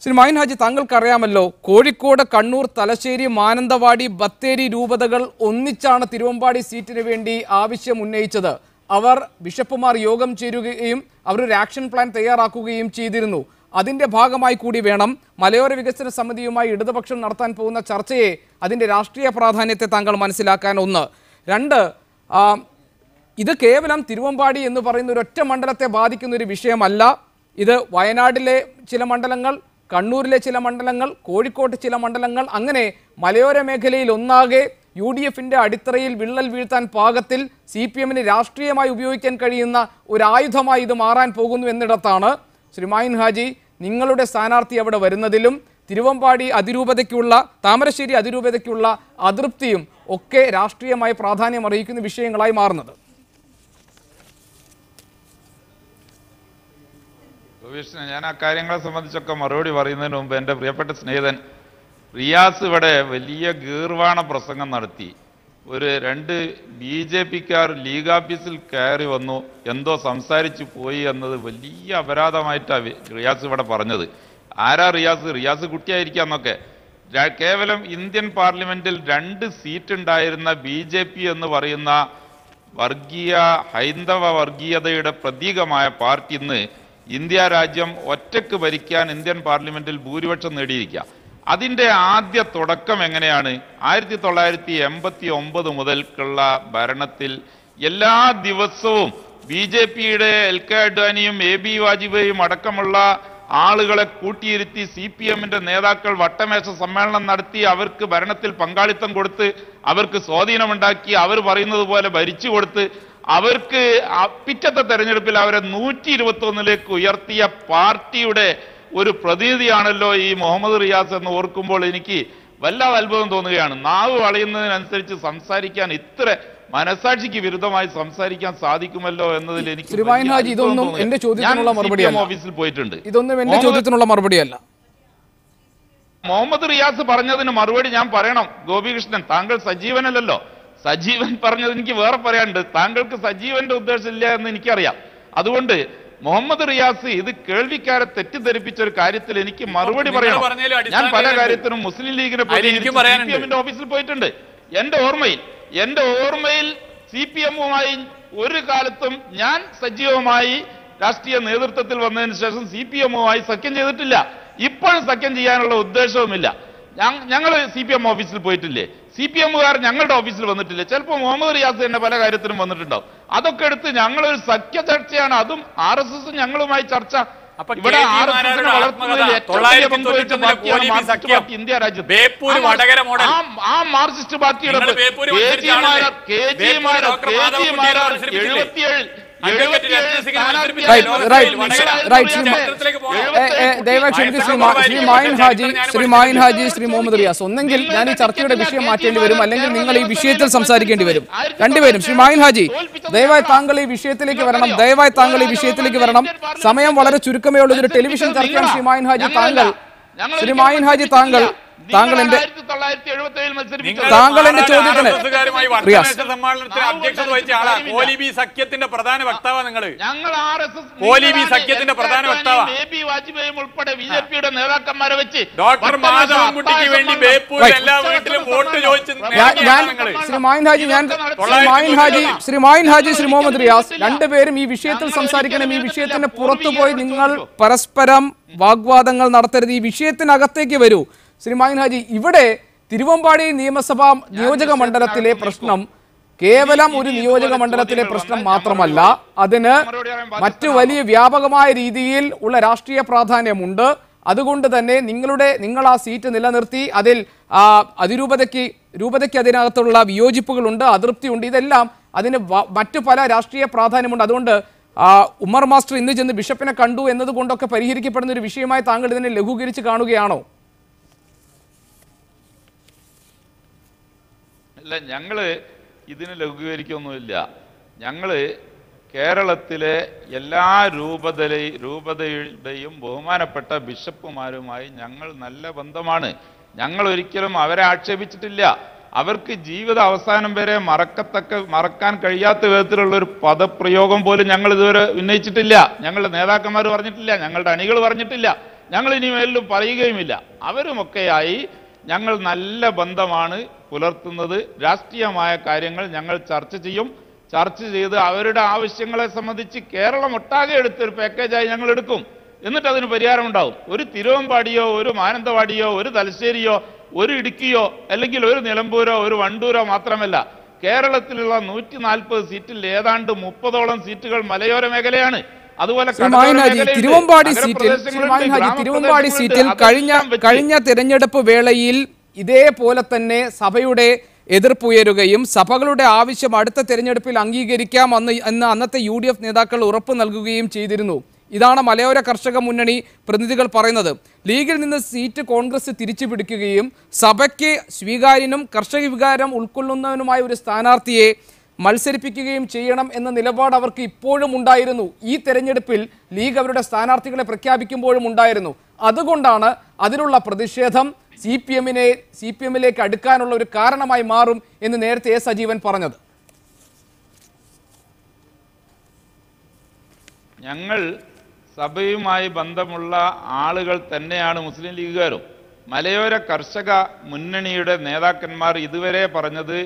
ശ്രീ മൈൻ ഹാജി, താങ്കൾക്കറിയാമല്ലോ കോഴിക്കോട്, കണ്ണൂർ, തലശ്ശേരി, മാനന്തവാടി, ബത്തേരി രൂപതകൾ ഒന്നിച്ചാണ് തിരുവമ്പാടി സീറ്റിന് വേണ്ടി ആവശ്യം ഉന്നയിച്ചത്. അവർ ബിഷപ്പുമാർ യോഗം ചേരുകയും അവരൊരു ആക്ഷൻ പ്ലാൻ തയ്യാറാക്കുകയും ചെയ്തിരുന്നു. അതിൻ്റെ ഭാഗമായി കൂടി വേണം മലയോര വികസന സമിതിയുമായി ഇടതുപക്ഷം നടത്താൻ പോകുന്ന ചർച്ചയെ, അതിൻ്റെ രാഷ്ട്രീയ പ്രാധാന്യത്തെ താങ്കൾ മനസ്സിലാക്കാൻ. 1. 2, ഇത് കേവലം തിരുവമ്പാടി എന്ന് പറയുന്ന ഒരൊറ്റ മണ്ഡലത്തെ ബാധിക്കുന്ന ഒരു വിഷയമല്ല. ഇത് വയനാട്ടിലെ ചില മണ്ഡലങ്ങൾ, കണ്ണൂരിലെ ചില മണ്ഡലങ്ങൾ, കോഴിക്കോട്ട് ചില മണ്ഡലങ്ങൾ, അങ്ങനെ മലയോര മേഖലയിൽ ഒന്നാകെ UDFിൻ്റെ അടിത്തറയിൽ വിള്ളൽ വീഴ്ത്താൻ പാകത്തിൽ CPMന് രാഷ്ട്രീയമായി ഉപയോഗിക്കാൻ കഴിയുന്ന ഒരു ആയുധമായി ഇത് മാറാൻ പോകുന്നു എന്നിടത്താണ് ശ്രീ മൈൻ ഹാജി നിങ്ങളുടെ സ്ഥാനാർത്ഥി അവിടെ വരുന്നതിലും തിരുവമ്പാടി അതിരൂപതയ്ക്കുള്ള, താമരശ്ശേരി അതിരൂപതയ്ക്കുള്ള അതൃപ്തിയും ഒക്കെ രാഷ്ട്രീയമായി പ്രാധാന്യം അറിയിക്കുന്ന വിഷയങ്ങളായി മാറുന്നത്. ഞാൻ ആ കാര്യങ്ങളെ സംബന്ധിച്ചൊക്കെ മറുപടി പറയുന്നതിന് മുമ്പ് എൻ്റെ പ്രിയപ്പെട്ട സ്നേഹിതൻ റിയാസ് ഇവിടെ വലിയ ഗീർവാണ പ്രസംഗം നടത്തി. 2 BJPക്കാർ ലീഗ് ഓഫീസിൽ കയറി വന്നു, എന്തോ സംസാരിച്ചു പോയി എന്നത് വലിയ അപരാധമായിട്ടാണ് റിയാസ് ഇവിടെ പറഞ്ഞത്. ആരാ റിയാസ് കുട്ടിയായിരിക്കാന്നൊക്കെ. കേവലം ഇന്ത്യൻ പാർലമെന്റിൽ 2 സീറ്റ് ഉണ്ടായിരുന്ന BJP എന്ന് പറയുന്ന ഹൈന്ദവ വർഗീയതയുടെ പ്രതീകമായ പാർട്ടി ഇന്ന് ഇന്ത്യ രാജ്യം ഒറ്റക്ക് ഭരിക്കാൻ ഇന്ത്യൻ പാർലമെന്റിൽ ഭൂരിപക്ഷം നേടിയിരിക്കുക. അതിൻ്റെ ആദ്യ തുടക്കം എങ്ങനെയാണ്? 1989 മുതൽക്കുള്ള ഭരണത്തിൽ എല്ലാ ദിവസവും BJPയുടെ LK അഡ്വാനിയും AB വാജ്പേയിയും അടക്കമുള്ള ആളുകളെ കൂട്ടിയിരുത്തി CPMന്റെ നേതാക്കൾ വട്ടമേശ സമ്മേളനം നടത്തി അവർക്ക് ഭരണത്തിൽ പങ്കാളിത്തം കൊടുത്ത് അവർക്ക് സ്വാധീനമുണ്ടാക്കി അവർ പറയുന്നത് പോലെ ഭരിച്ചു കൊടുത്ത് അവർക്ക് പിറ്റത്തെ തെരഞ്ഞെടുപ്പിൽ അവരെ 121ലേക്ക് ഉയർത്തിയ പാർട്ടിയുടെ ഒരു പ്രതിനിധിയാണല്ലോ ഈ മുഹമ്മദ് റിയാസ് എന്ന് ഓർക്കുമ്പോൾ എനിക്ക് വല്ലാതെ അത്ഭുതം തോന്നുകയാണ്. നാവ് വളയുന്നതിനനുസരിച്ച് സംസാരിക്കാൻ, ഇത്ര മനസാക്ഷിക്ക് വിരുദ്ധമായി സംസാരിക്കാൻ സാധിക്കുമല്ലോ എന്നതിൽ എനിക്ക് ഓഫീസിൽ പോയിട്ടുണ്ട്. മുഹമ്മദ് റിയാസ് പറഞ്ഞതിന് മറുപടി ഞാൻ പറയണം. ഗോപികൃഷ്ണൻ, താങ്കൾ സജീവനല്ലല്ലോ. സജീവൻ പറഞ്ഞത് എനിക്ക് വേറെ പറയാനുണ്ട്. താങ്കൾക്ക് സജീവന്റെ ഉദ്ദേശമില്ല എന്ന് എനിക്കറിയാം. അതുകൊണ്ട് മുഹമ്മദ് റിയാസ് ഇത് കേൾവിക്കാരെ തെറ്റിദ്ധരിപ്പിച്ച ഒരു കാര്യത്തിൽ എനിക്ക് മറുപടി പറയണം. ഞാൻ പല കാര്യത്തിനും മുസ്ലിം ലീഗിനെ CPMന്റെ ഓഫീസിൽ പോയിട്ടുണ്ട്. എന്റെ ഓർമ്മയിൽ CPMുമായി ഒരു കാലത്തും ഞാൻ സജീവമായി രാഷ്ട്രീയ നേതൃത്വത്തിൽ വന്നതിന് ശേഷം CPMുമായി സഖ്യം ചെയ്തിട്ടില്ല. ഇപ്പോഴും സഖ്യം ചെയ്യാനുള്ള ഉദ്ദേശവുമില്ല. ഞങ്ങൾ CPM ഓഫീസിൽ പോയിട്ടില്ലേ? CPMുകാർ ഞങ്ങളുടെ ഓഫീസിൽ വന്നിട്ടില്ലേ? ചിലപ്പോൾ മുഹമ്മദ് റിയാസ് തന്നെ പല കാര്യത്തിനും വന്നിട്ടുണ്ടാവും. അതൊക്കെ എടുത്ത് ഞങ്ങളൊരു സഖ്യ ചർച്ചയാണ്, അതും RSS ഞങ്ങളുമായി ചർച്ച. ഇവിടെ ഇന്ത്യ രാജ്യത്ത് ആ മാർക്സിസ്റ്റ് പാർട്ടിയുടെ ദയവായി ക്ഷമിക്കും ശ്രീ മായിൻ ഹാജി, ശ്രീ മുഹമ്മദ് റിയാസ്. ഒന്നെങ്കിൽ ഞാൻ ഈ ചർച്ചയുടെ വിഷയം മാറ്റേണ്ടി വരും, അല്ലെങ്കിൽ നിങ്ങൾ ഈ വിഷയത്തിൽ സംസാരിക്കേണ്ടി വരും. രണ്ടുപേരും. ശ്രീ മായിൻ ഹാജി, ദയവായി താങ്കൾ ഈ വിഷയത്തിലേക്ക് വരണം. സമയം വളരെ ചുരുക്കമേ ഉള്ളൂ. ഇതൊരു ടെലിവിഷൻ ചർച്ചയാണ്. ശ്രീ മായിൻ ഹാജി, താങ്കൾ എന്റെ ചോദ്യത്തിന് സഖ്യത്തിന്റെ പ്രധാന വക്താവാണ് നിങ്ങൾ. സഖ്യത്തിന്റെ പ്രധാന വക്താവാണ് ഉൾപ്പെടെ ബിജെപിയുടെ നേതാക്കന്മാരെ വെച്ച് ഡോക്ടർ മാധവൻകുട്ടിക്ക് വേണ്ടി ബേപ്പൂരിൽ എല്ലാ വീട്ടിലും വോട്ട് ചോദിച്ചു. ശ്രീ മായിൻ ഹാജി, ശ്രീ മുഹമ്മദ് റിയാസ്, രണ്ടുപേരും ഈ വിഷയത്തിൽ സംസാരിക്കണം. ഈ വിഷയത്തിന് പുറത്തുപോയി നിങ്ങൾ പരസ്പരം വാഗ്വാദങ്ങൾ നടത്തരുത്. ഈ വിഷയത്തിനകത്തേക്ക് വരൂ. ശ്രീ മായിൻ ഹാജി, ഇവിടെ തിരുവമ്പാടി നിയമസഭാ നിയോജക മണ്ഡലത്തിലെ പ്രശ്നം കേവലം ഒരു നിയോജക മണ്ഡലത്തിലെ പ്രശ്നം മാത്രമല്ല, അതിന് മറ്റു വലിയ വ്യാപകമായ രീതിയിൽ ഉള്ള രാഷ്ട്രീയ പ്രാധാന്യമുണ്ട്. അതുകൊണ്ട് തന്നെ നിങ്ങൾ ആ സീറ്റ് നിലനിർത്തി അതിൽ രൂപതയ്ക്ക് അതിനകത്തുള്ള വിയോജിപ്പുകളുണ്ട്, അതൃപ്തിയുണ്ട്. ഇതെല്ലാം അതിന് മറ്റു പല രാഷ്ട്രീയ പ്രാധാന്യമുണ്ട്. അതുകൊണ്ട് ഉമ്മർ മാസ്റ്റർ ഇന്ന് ചെന്ന് ബിഷപ്പിനെ കണ്ടു എന്നതുകൊണ്ടൊക്കെ പരിഹരിക്കപ്പെടുന്ന ഒരു വിഷയമായി താങ്കൾ ഇതിനെ ലഘൂകരിച്ച് കാണുകയാണോ? അല്ല, ഞങ്ങള് ഇതിന് ലഘൂകരിക്കൊന്നുമില്ല. ഞങ്ങള് കേരളത്തിലെ എല്ലാ രൂപതയുടെയും ബഹുമാനപ്പെട്ട ബിഷപ്പുമാരുമായി ഞങ്ങൾ നല്ല ബന്ധമാണ്. ഞങ്ങൾ ഒരിക്കലും അവരെ ആക്ഷേപിച്ചിട്ടില്ല. അവർക്ക് ജീവിത അവസാനം വരെ മറക്കാൻ കഴിയാത്ത വിധത്തിലുള്ള ഒരു പദപ്രയോഗം പോലും ഞങ്ങൾ ഇതുവരെ ഉന്നയിച്ചിട്ടില്ല. ഞങ്ങളുടെ നേതാക്കന്മാർ പറഞ്ഞിട്ടില്ല, ഞങ്ങളുടെ അണികൾ പറഞ്ഞിട്ടില്ല, ഞങ്ങൾ ഇനി മേലിലും പറയുകയുമില്ല. അവരുമൊക്കെയായി ഞങ്ങൾ നല്ല ബന്ധമാണ് പുലർത്തുന്നത്. രാഷ്ട്രീയമായ കാര്യങ്ങൾ ഞങ്ങൾ ചർച്ച ചെയ്ത് അവരുടെ ആവശ്യങ്ങളെ സംബന്ധിച്ച് കേരളം ഒട്ടാകെ എടുത്തൊരു പാക്കേജായി ഞങ്ങൾ എടുക്കും. എന്നിട്ട് അതിന് പരിഹാരമുണ്ടാവും. ഒരു തിരുവമ്പാടിയോ ഒരു മാനന്തവാടിയോ ഒരു തലശ്ശേരിയോ ഒരു ഇടുക്കിയോ അല്ലെങ്കിൽ ഒരു നിലമ്പൂരോ ഒരു വണ്ടൂരോ മാത്രമല്ല, കേരളത്തിലുള്ള 140 സീറ്റിൽ ഏതാണ്ട് 30ഓളം സീറ്റുകൾ മലയോര മേഖലയാണ്. അതുപോലെ തിരുവമ്പാടി സീറ്റിൽ കഴിഞ്ഞ തെരഞ്ഞെടുപ്പ് വേളയിൽ ഇതേപോലെ തന്നെ സഭയുടെ എതിർപ്പുയരുകയും സഭകളുടെ ആവശ്യം അടുത്ത തെരഞ്ഞെടുപ്പിൽ അംഗീകരിക്കാം എന്ന് അന്നത്തെ UDF നേതാക്കൾ ഉറപ്പ് നൽകുകയും ചെയ്തിരുന്നു. ഇതാണ് മലയോര കർഷക മുന്നണി പ്രതിനിധികൾ പറയുന്നത്. ലീഗിൽ നിന്ന് സീറ്റ് കോൺഗ്രസ് തിരിച്ചു പിടിക്കുകയും സഭയ്ക്ക് സ്വീകാര്യനും കർഷക വികാരം ഉൾക്കൊള്ളുന്നവനുമായ ഒരു സ്ഥാനാർത്ഥിയെ മത്സരിപ്പിക്കുകയും ചെയ്യണം എന്ന നിലപാട് അവർക്ക് ഇപ്പോഴും ഉണ്ടായിരുന്നു. ഈ തെരഞ്ഞെടുപ്പിൽ ലീഗ് അവരുടെ സ്ഥാനാർത്ഥികളെ പ്രഖ്യാപിക്കുമ്പോഴും ഉണ്ടായിരുന്നു. അതുകൊണ്ടാണ് അതിലുള്ള പ്രതിഷേധം CPM-ലേക്ക് അടുക്കാനുള്ള ഒരു കാരണമായി മാറും എന്ന് നേരത്തെ സജീവൻ പറഞ്ഞത്. ഞങ്ങൾ സഭയുമായി ബന്ധമുള്ള ആളുകൾ തന്നെയാണ് മുസ്ലിം ലീഗുകാരും. മലയോര കർഷക മുന്നണിയുടെ നേതാക്കന്മാർ ഇതുവരെ പറഞ്ഞത്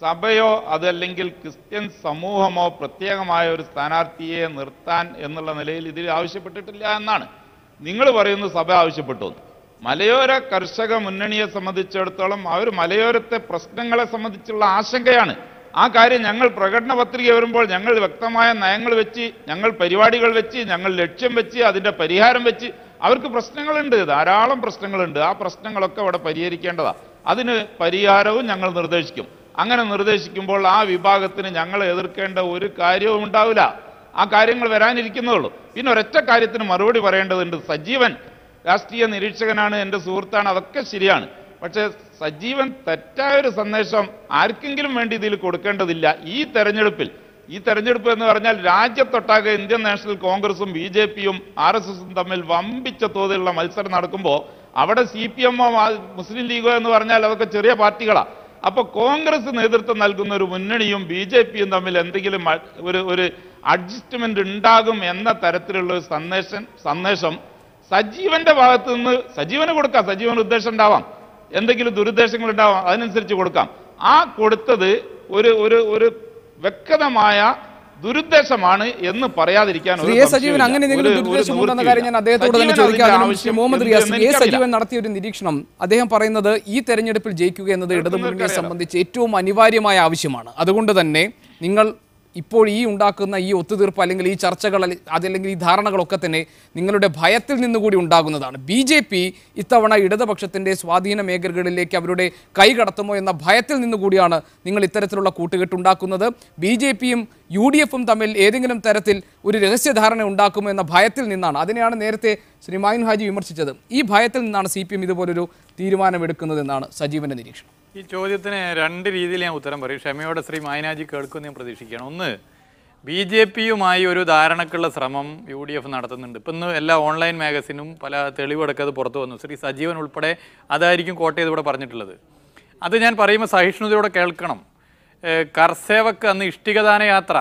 സഭയോ അതല്ലെങ്കിൽ ക്രിസ്ത്യൻ സമൂഹമോ പ്രത്യേകമായ ഒരു സ്ഥാനാർത്ഥിയെ നിർത്താൻ എന്നുള്ള നിലയിൽ ഇതിൽ ആവശ്യപ്പെട്ടിട്ടില്ല എന്നാണ്. നിങ്ങൾ പറയുന്നത് സഭ ആവശ്യപ്പെട്ടു. മലയോര കർഷക മുന്നണിയെ സംബന്ധിച്ചിടത്തോളം അവർ മലയോരത്തെ പ്രശ്നങ്ങളെ സംബന്ധിച്ചുള്ള ആശങ്കയാണ്. ആ കാര്യം ഞങ്ങൾ പ്രകടന പത്രിക വരുമ്പോൾ ഞങ്ങൾ വ്യക്തമായ നയങ്ങൾ വെച്ച്, ഞങ്ങൾ പരിപാടികൾ വെച്ച്, ഞങ്ങൾ ലക്ഷ്യം വെച്ച്, അതിൻ്റെ പരിഹാരം വെച്ച്, അവർക്ക് പ്രശ്നങ്ങളുണ്ട്, ധാരാളം പ്രശ്നങ്ങളുണ്ട്. ആ പ്രശ്നങ്ങളൊക്കെ അവിടെ പരിഹരിക്കേണ്ടതാണ്. അതിന് പരിഹാരവും ഞങ്ങൾ നിർദ്ദേശിക്കും. അങ്ങനെ നിർദ്ദേശിക്കുമ്പോൾ ആ വിഭാഗത്തിന് ഞങ്ങൾ എതിർക്കേണ്ട ഒരു കാര്യവും ഉണ്ടാവില്ല. ആ കാര്യങ്ങൾ വരാനിരിക്കുന്നതുള്ളൂ. പിന്നെ ഒരൊറ്റ കാര്യത്തിന് മറുപടി പറയേണ്ടതുണ്ട്. സജീവൻ രാഷ്ട്രീയ നിരീക്ഷകനാണ്, എൻ്റെ സുഹൃത്താണ്, അതൊക്കെ ശരിയാണ്. പക്ഷേ സജീവൻ തെറ്റായൊരു സന്ദേശം ആർക്കെങ്കിലും വേണ്ടി ഇതിൽ കൊടുക്കേണ്ടതില്ല. ഈ തെരഞ്ഞെടുപ്പ് എന്ന് പറഞ്ഞാൽ രാജ്യത്തൊട്ടാകെ ഇന്ത്യൻ നാഷണൽ കോൺഗ്രസും BJP-യും RSSും തമ്മിൽ വമ്പിച്ച തോതിലുള്ള മത്സരം നടക്കുമ്പോൾ അവിടെ CPM-ഓ മുസ്ലിം ലീഗോ എന്ന് പറഞ്ഞാൽ അതൊക്കെ ചെറിയ പാർട്ടികളാണ്. അപ്പോൾ കോൺഗ്രസ് നേതൃത്വം നൽകുന്ന ഒരു മുന്നണിയും BJP-യും തമ്മിൽ എന്തെങ്കിലും ഒരു അഡ്ജസ്റ്റ്മെന്റ് ഉണ്ടാകും എന്ന തരത്തിലുള്ള ഒരു സന്ദേശം സജീവന്റെ ഭാഗത്ത് നിന്ന് സജീവന് കൊടുക്കാം. സജീവന് ഉദ്ദേശം ഉണ്ടാവാം, എന്തെങ്കിലും ദുരുദ്ദേശങ്ങൾ ഉണ്ടാവാം, അതിനനുസരിച്ച് കൊടുക്കാം. ആ കൊടുത്തത് ഒരു വ്യക്തമായ ദുരുദ്ദേശമാണ് എന്ന് പറയാതിരിക്കാൻ സജീവൻ അങ്ങനെ എന്തെങ്കിലും ദുരുദ്ദേശമുണ്ടെന്ന കാര്യം ഞാൻ അദ്ദേഹത്തോട് തന്നെ ചോദിക്കാം. മുഹമ്മദ് റിയാസ്, സജീവൻ നടത്തിയ ഒരു നിരീക്ഷണം, അദ്ദേഹം പറയുന്നത് ഈ തെരഞ്ഞെടുപ്പിൽ ജയിക്കുക എന്നത് ഇടതുമുന്നണിയെ സംബന്ധിച്ച് ഏറ്റവും അനിവാര്യമായ ആവശ്യമാണ്. അതുകൊണ്ട് തന്നെ നിങ്ങൾ ഇപ്പോൾ ഈ ഉണ്ടാക്കുന്ന ഈ ഒത്തുതീർപ്പ് അല്ലെങ്കിൽ ഈ ചർച്ചകൾ അതല്ലെങ്കിൽ ഈ ധാരണകളൊക്കെ തന്നെ നിങ്ങളുടെ ഭയത്തിൽ നിന്നുകൂടി ഉണ്ടാകുന്നതാണ്. BJP ഇത്തവണ ഇടതുപക്ഷത്തിൻ്റെ സ്വാധീന മേഖലകളിലേക്ക് അവരുടെ കൈ കടത്തുമോ എന്ന ഭയത്തിൽ നിന്നുകൂടിയാണ് നിങ്ങൾ ഇത്തരത്തിലുള്ള കൂട്ടുകെട്ടുണ്ടാക്കുന്നത്. BJPയും UDFും തമ്മിൽ ഏതെങ്കിലും തരത്തിൽ ഒരു രഹസ്യധാരണ ഉണ്ടാക്കുമോ എന്ന ഭയത്തിൽ നിന്നാണ്. അതിനെയാണ് നേരത്തെ ശ്രീ മായിൻ ഹാജി വിമർശിച്ചത്. ഈ ഭയത്തിൽ നിന്നാണ് CPM ഇതുപോലൊരു തീരുമാനമെടുക്കുന്നതെന്നാണ് സജീവൻ്റെ നിരീക്ഷണം. ഈ ചോദ്യത്തിന് രണ്ട് രീതിയിൽ ഞാൻ ഉത്തരം പറയും. ക്ഷമയോടെ ശ്രീ മായനാജി കേൾക്കുമെന്ന് ഞാൻ പ്രതീക്ഷിക്കുകയാണ്. ഒന്ന്, BJPയുമായി ഒരു ധാരണക്കുള്ള ശ്രമം UDF നടത്തുന്നുണ്ട്. ഇപ്പം ഇന്ന് എല്ലാ ഓൺലൈൻ മാഗസിനും പല തെളിവെടുക്കുക അത് പുറത്തു വന്നു. ശ്രീ സജീവൻ ഉൾപ്പെടെ അതായിരിക്കും കോട്ടയത് ഇവിടെ പറഞ്ഞിട്ടുള്ളത്. അത് ഞാൻ പറയുമ്പോൾ സഹിഷ്ണുതയോടെ കേൾക്കണം. കർസേവക്ക് അന്ന് ഇഷ്ടികദാന യാത്ര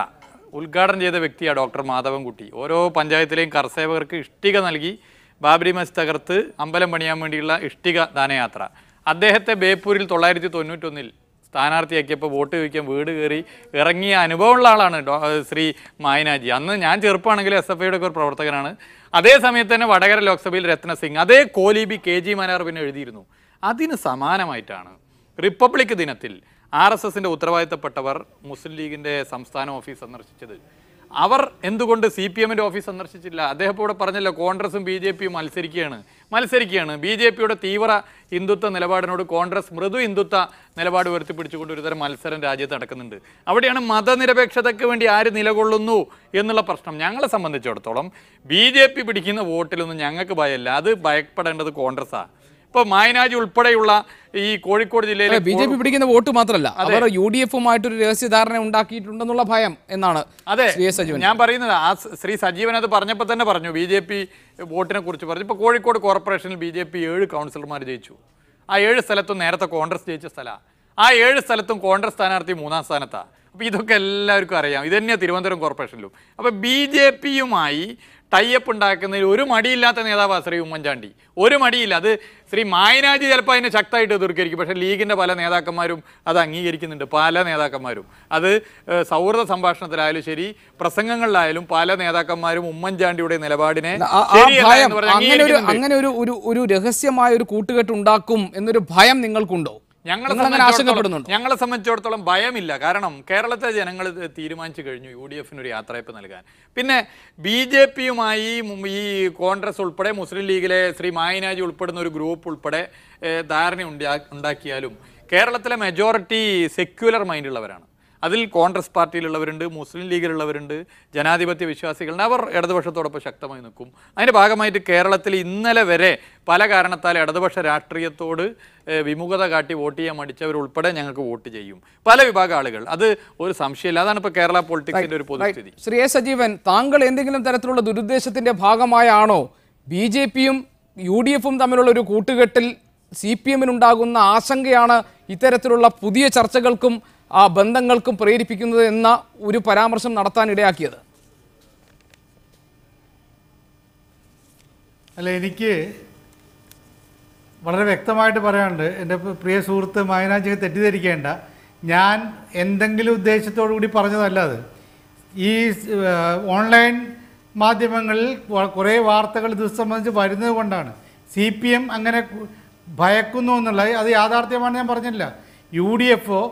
ഉദ്ഘാടനം ചെയ്ത വ്യക്തിയാണ് ഡോക്ടർ മാധവൻകുട്ടി. ഓരോ പഞ്ചായത്തിലെയും കർസേവകർക്ക് ഇഷ്ടിക നൽകി ബാബരി മസ്ജിദ് തകർത്ത് അമ്പലം പണിയാൻ വേണ്ടിയുള്ള ഇഷ്ടിക ദാനയാത്ര. അദ്ദേഹത്തെ ബേപ്പൂരിൽ 1991 സ്ഥാനാർത്ഥിയാക്കിയപ്പോൾ വോട്ട് ചോദിക്കാൻ വീട് കയറി ഇറങ്ങിയ അനുഭവമുള്ള ആളാണ് ശ്രീ മായനാജി. അന്ന് ഞാൻ ചെറുപ്പമാണെങ്കിലും SFIയുടെ ഒക്കെ ഒരു പ്രവർത്തകനാണ്. അതേ സമയത്ത് തന്നെ വടകര ലോക്സഭയിൽ രത്നസിംഗ് അതേ കോലീബി KG മനാർ പിന്നെ എഴുതിയിരുന്നു. അതിന് സമാനമായിട്ടാണ് റിപ്പബ്ലിക് ദിനത്തിൽ RSSൻ്റെ ഉത്തരവാദിത്തപ്പെട്ടവർ മുസ്ലിം ലീഗിൻ്റെ സംസ്ഥാന ഓഫീസ് സന്ദർശിച്ചത്. അവർ എന്തുകൊണ്ട് CPMൻ്റെ ഓഫീസ് സന്ദർശിച്ചില്ല? അദ്ദേഹം ഇവിടെ പറഞ്ഞല്ലോ, കോൺഗ്രസും BJPയും മത്സരിക്കുകയാണ്. BJPയുടെ തീവ്ര ഹിന്ദുത്വ നിലപാടിനോട് കോൺഗ്രസ് മൃദു ഹിന്ദുത്വ നിലപാട് ഉയർത്തിപ്പിടിച്ചുകൊണ്ട് ഒരുതരം മത്സരം രാജ്യത്ത് നടക്കുന്നുണ്ട്. അവിടെയാണ് മതനിരപേക്ഷതയ്ക്ക് വേണ്ടി ആര് നിലകൊള്ളുന്നു എന്നുള്ള പ്രശ്നം. ഞങ്ങളെ സംബന്ധിച്ചിടത്തോളം BJP പിടിക്കുന്ന വോട്ടിലൊന്നും ഞങ്ങൾക്ക് ഭയമില്ല. അത് ഭയപ്പെടേണ്ടത് കോൺഗ്രസ്സാണ്. ഇപ്പോൾ മായനാജി ഉൾപ്പെടെയുള്ള ഈ കോഴിക്കോട് ജില്ലയിലെ BJP പിടിക്കുന്ന വോട്ട് മാത്രമല്ല, അവർ UDFുമായിട്ടൊരു രഹസ്യധാരണ ഉണ്ടാക്കിയിട്ടുണ്ടെന്നുള്ള ഭയം എന്നാണ്. അതെ, ഞാൻ പറയുന്നത് ആ ശ്രീ സജീവൻ അത് പറഞ്ഞപ്പോൾ തന്നെ പറഞ്ഞു, BJP വോട്ടിനെ കുറിച്ച് പറഞ്ഞു. ഇപ്പോൾ കോഴിക്കോട് കോർപ്പറേഷനിൽ BJP 7 കൗൺസിലർമാർ ജയിച്ചു. ആ 7 സ്ഥലത്തും നേരത്തെ കോൺഗ്രസ് ജയിച്ച സ്ഥലമാണ്. ആ 7 സ്ഥലത്തും കോൺഗ്രസ് സ്ഥാനാർത്ഥി 3-ാം സ്ഥാനത്താണ്. അപ്പോൾ ഇതൊക്കെ എല്ലാവർക്കും അറിയാം. ഇത് തന്നെയാണ് തിരുവനന്തപുരം കോർപ്പറേഷനിലും. അപ്പോൾ BJPയുമായി ടൈപ്പ് ഉണ്ടാക്കുന്നതിൽ ഒരു മടിയില്ലാത്ത നേതാവാണ് ശ്രീ ഉമ്മൻചാണ്ടി. ഒരു മടിയില്ല. അത് ശ്രീ മായനാജി ചിലപ്പോൾ അതിനെ ശക്തമായിട്ട് എതിർക്കായിരിക്കും. പക്ഷേ ലീഗിൻ്റെ പല നേതാക്കന്മാരും അത് അംഗീകരിക്കുന്നുണ്ട്. പല നേതാക്കന്മാരും അത് സൗഹൃദ സംഭാഷണത്തിലായാലും ശരി, പ്രസംഗങ്ങളിലായാലും പല നേതാക്കന്മാരും ഉമ്മൻചാണ്ടിയുടെ നിലപാടിനെ അങ്ങനെ ഒരു രഹസ്യമായ ഒരു കൂട്ടുകെട്ട് ഉണ്ടാക്കും എന്നൊരു ഭയം നിങ്ങൾക്കുണ്ടോ? ഞങ്ങളെ സംബന്ധിച്ചിടത്തോളം ഭയമില്ല. കാരണം കേരളത്തിലെ ജനങ്ങൾ തീരുമാനിച്ചു കഴിഞ്ഞു UDFിനൊരു യാത്രയപ്പ് നൽകാൻ. പിന്നെ BJPയുമായി ഈ കോൺഗ്രസ് ഉൾപ്പെടെ മുസ്ലിം ലീഗിലെ ശ്രീ മായനാജി ഉൾപ്പെടുന്ന ഒരു ഗ്രൂപ്പ് ഉൾപ്പെടെ ധാരണ ഉണ്ടാക്കിയാലും കേരളത്തിലെ മെജോറിറ്റി സെക്യുലർ മൈൻഡുള്ളവരാണ്. അതിൽ കോൺഗ്രസ് പാർട്ടിയിലുള്ളവരുണ്ട്, മുസ്ലിം ലീഗിലുള്ളവരുണ്ട്, ജനാധിപത്യ വിശ്വാസികളുണ്ട്. അവർ ഇടതുപക്ഷത്തോടൊപ്പം ശക്തമായി നിൽക്കും. അതിൻ്റെ ഭാഗമായിട്ട് കേരളത്തിൽ ഇന്നലെ വരെ പല കാരണത്താൽ ഇടതുപക്ഷ രാഷ്ട്രീയത്തോട് വിമുഖത കാട്ടി വോട്ട് ചെയ്യാൻ മടിച്ചവരുൾപ്പെടെ ഞങ്ങൾക്ക് വോട്ട് ചെയ്യും പല വിഭാഗം ആളുകൾ. അത് ഒരു സംശയമില്ല. അതാണ് ഇപ്പോൾ കേരള പൊളിറ്റിക്സിൻ്റെ ഒരു പൊതുസ്ഥിതി. ശ്രീ എ സജീവൻ, താങ്കൾ എന്തെങ്കിലും തരത്തിലുള്ള ദുരുദ്ദേശത്തിൻ്റെ ഭാഗമായാണോ BJPയും UDFും തമ്മിലുള്ള ഒരു കൂട്ടുകെട്ടിൽ CPMനുണ്ടാകുന്ന ആശങ്കയാണ് ഇത്തരത്തിലുള്ള പുതിയ ചർച്ചകൾക്കും ആ ബന്ധങ്ങൾക്കും പ്രേരിപ്പിക്കുന്നത് എന്ന ഒരു പരാമർശം നടത്താൻ ഇടയാക്കിയത്? അല്ല, എനിക്ക് വളരെ വ്യക്തമായിട്ട് പറയാനുണ്ട്. എൻ്റെ പ്രിയ സുഹൃത്ത് മായനാജിയെ തെറ്റിദ്ധരിക്കേണ്ട. ഞാൻ എന്തെങ്കിലും ഉദ്ദേശത്തോടു കൂടി പറഞ്ഞതല്ല അത്. ഈ ഓൺലൈൻ മാധ്യമങ്ങളിൽ കുറേ വാർത്തകൾ ഇത് സംബന്ധിച്ച് വരുന്നത് കൊണ്ടാണ്. CPM അങ്ങനെ ഭയക്കുന്നു എന്നുള്ളത് അത് യാഥാർത്ഥ്യമാണ്. ഞാൻ പറഞ്ഞില്ല UDFോ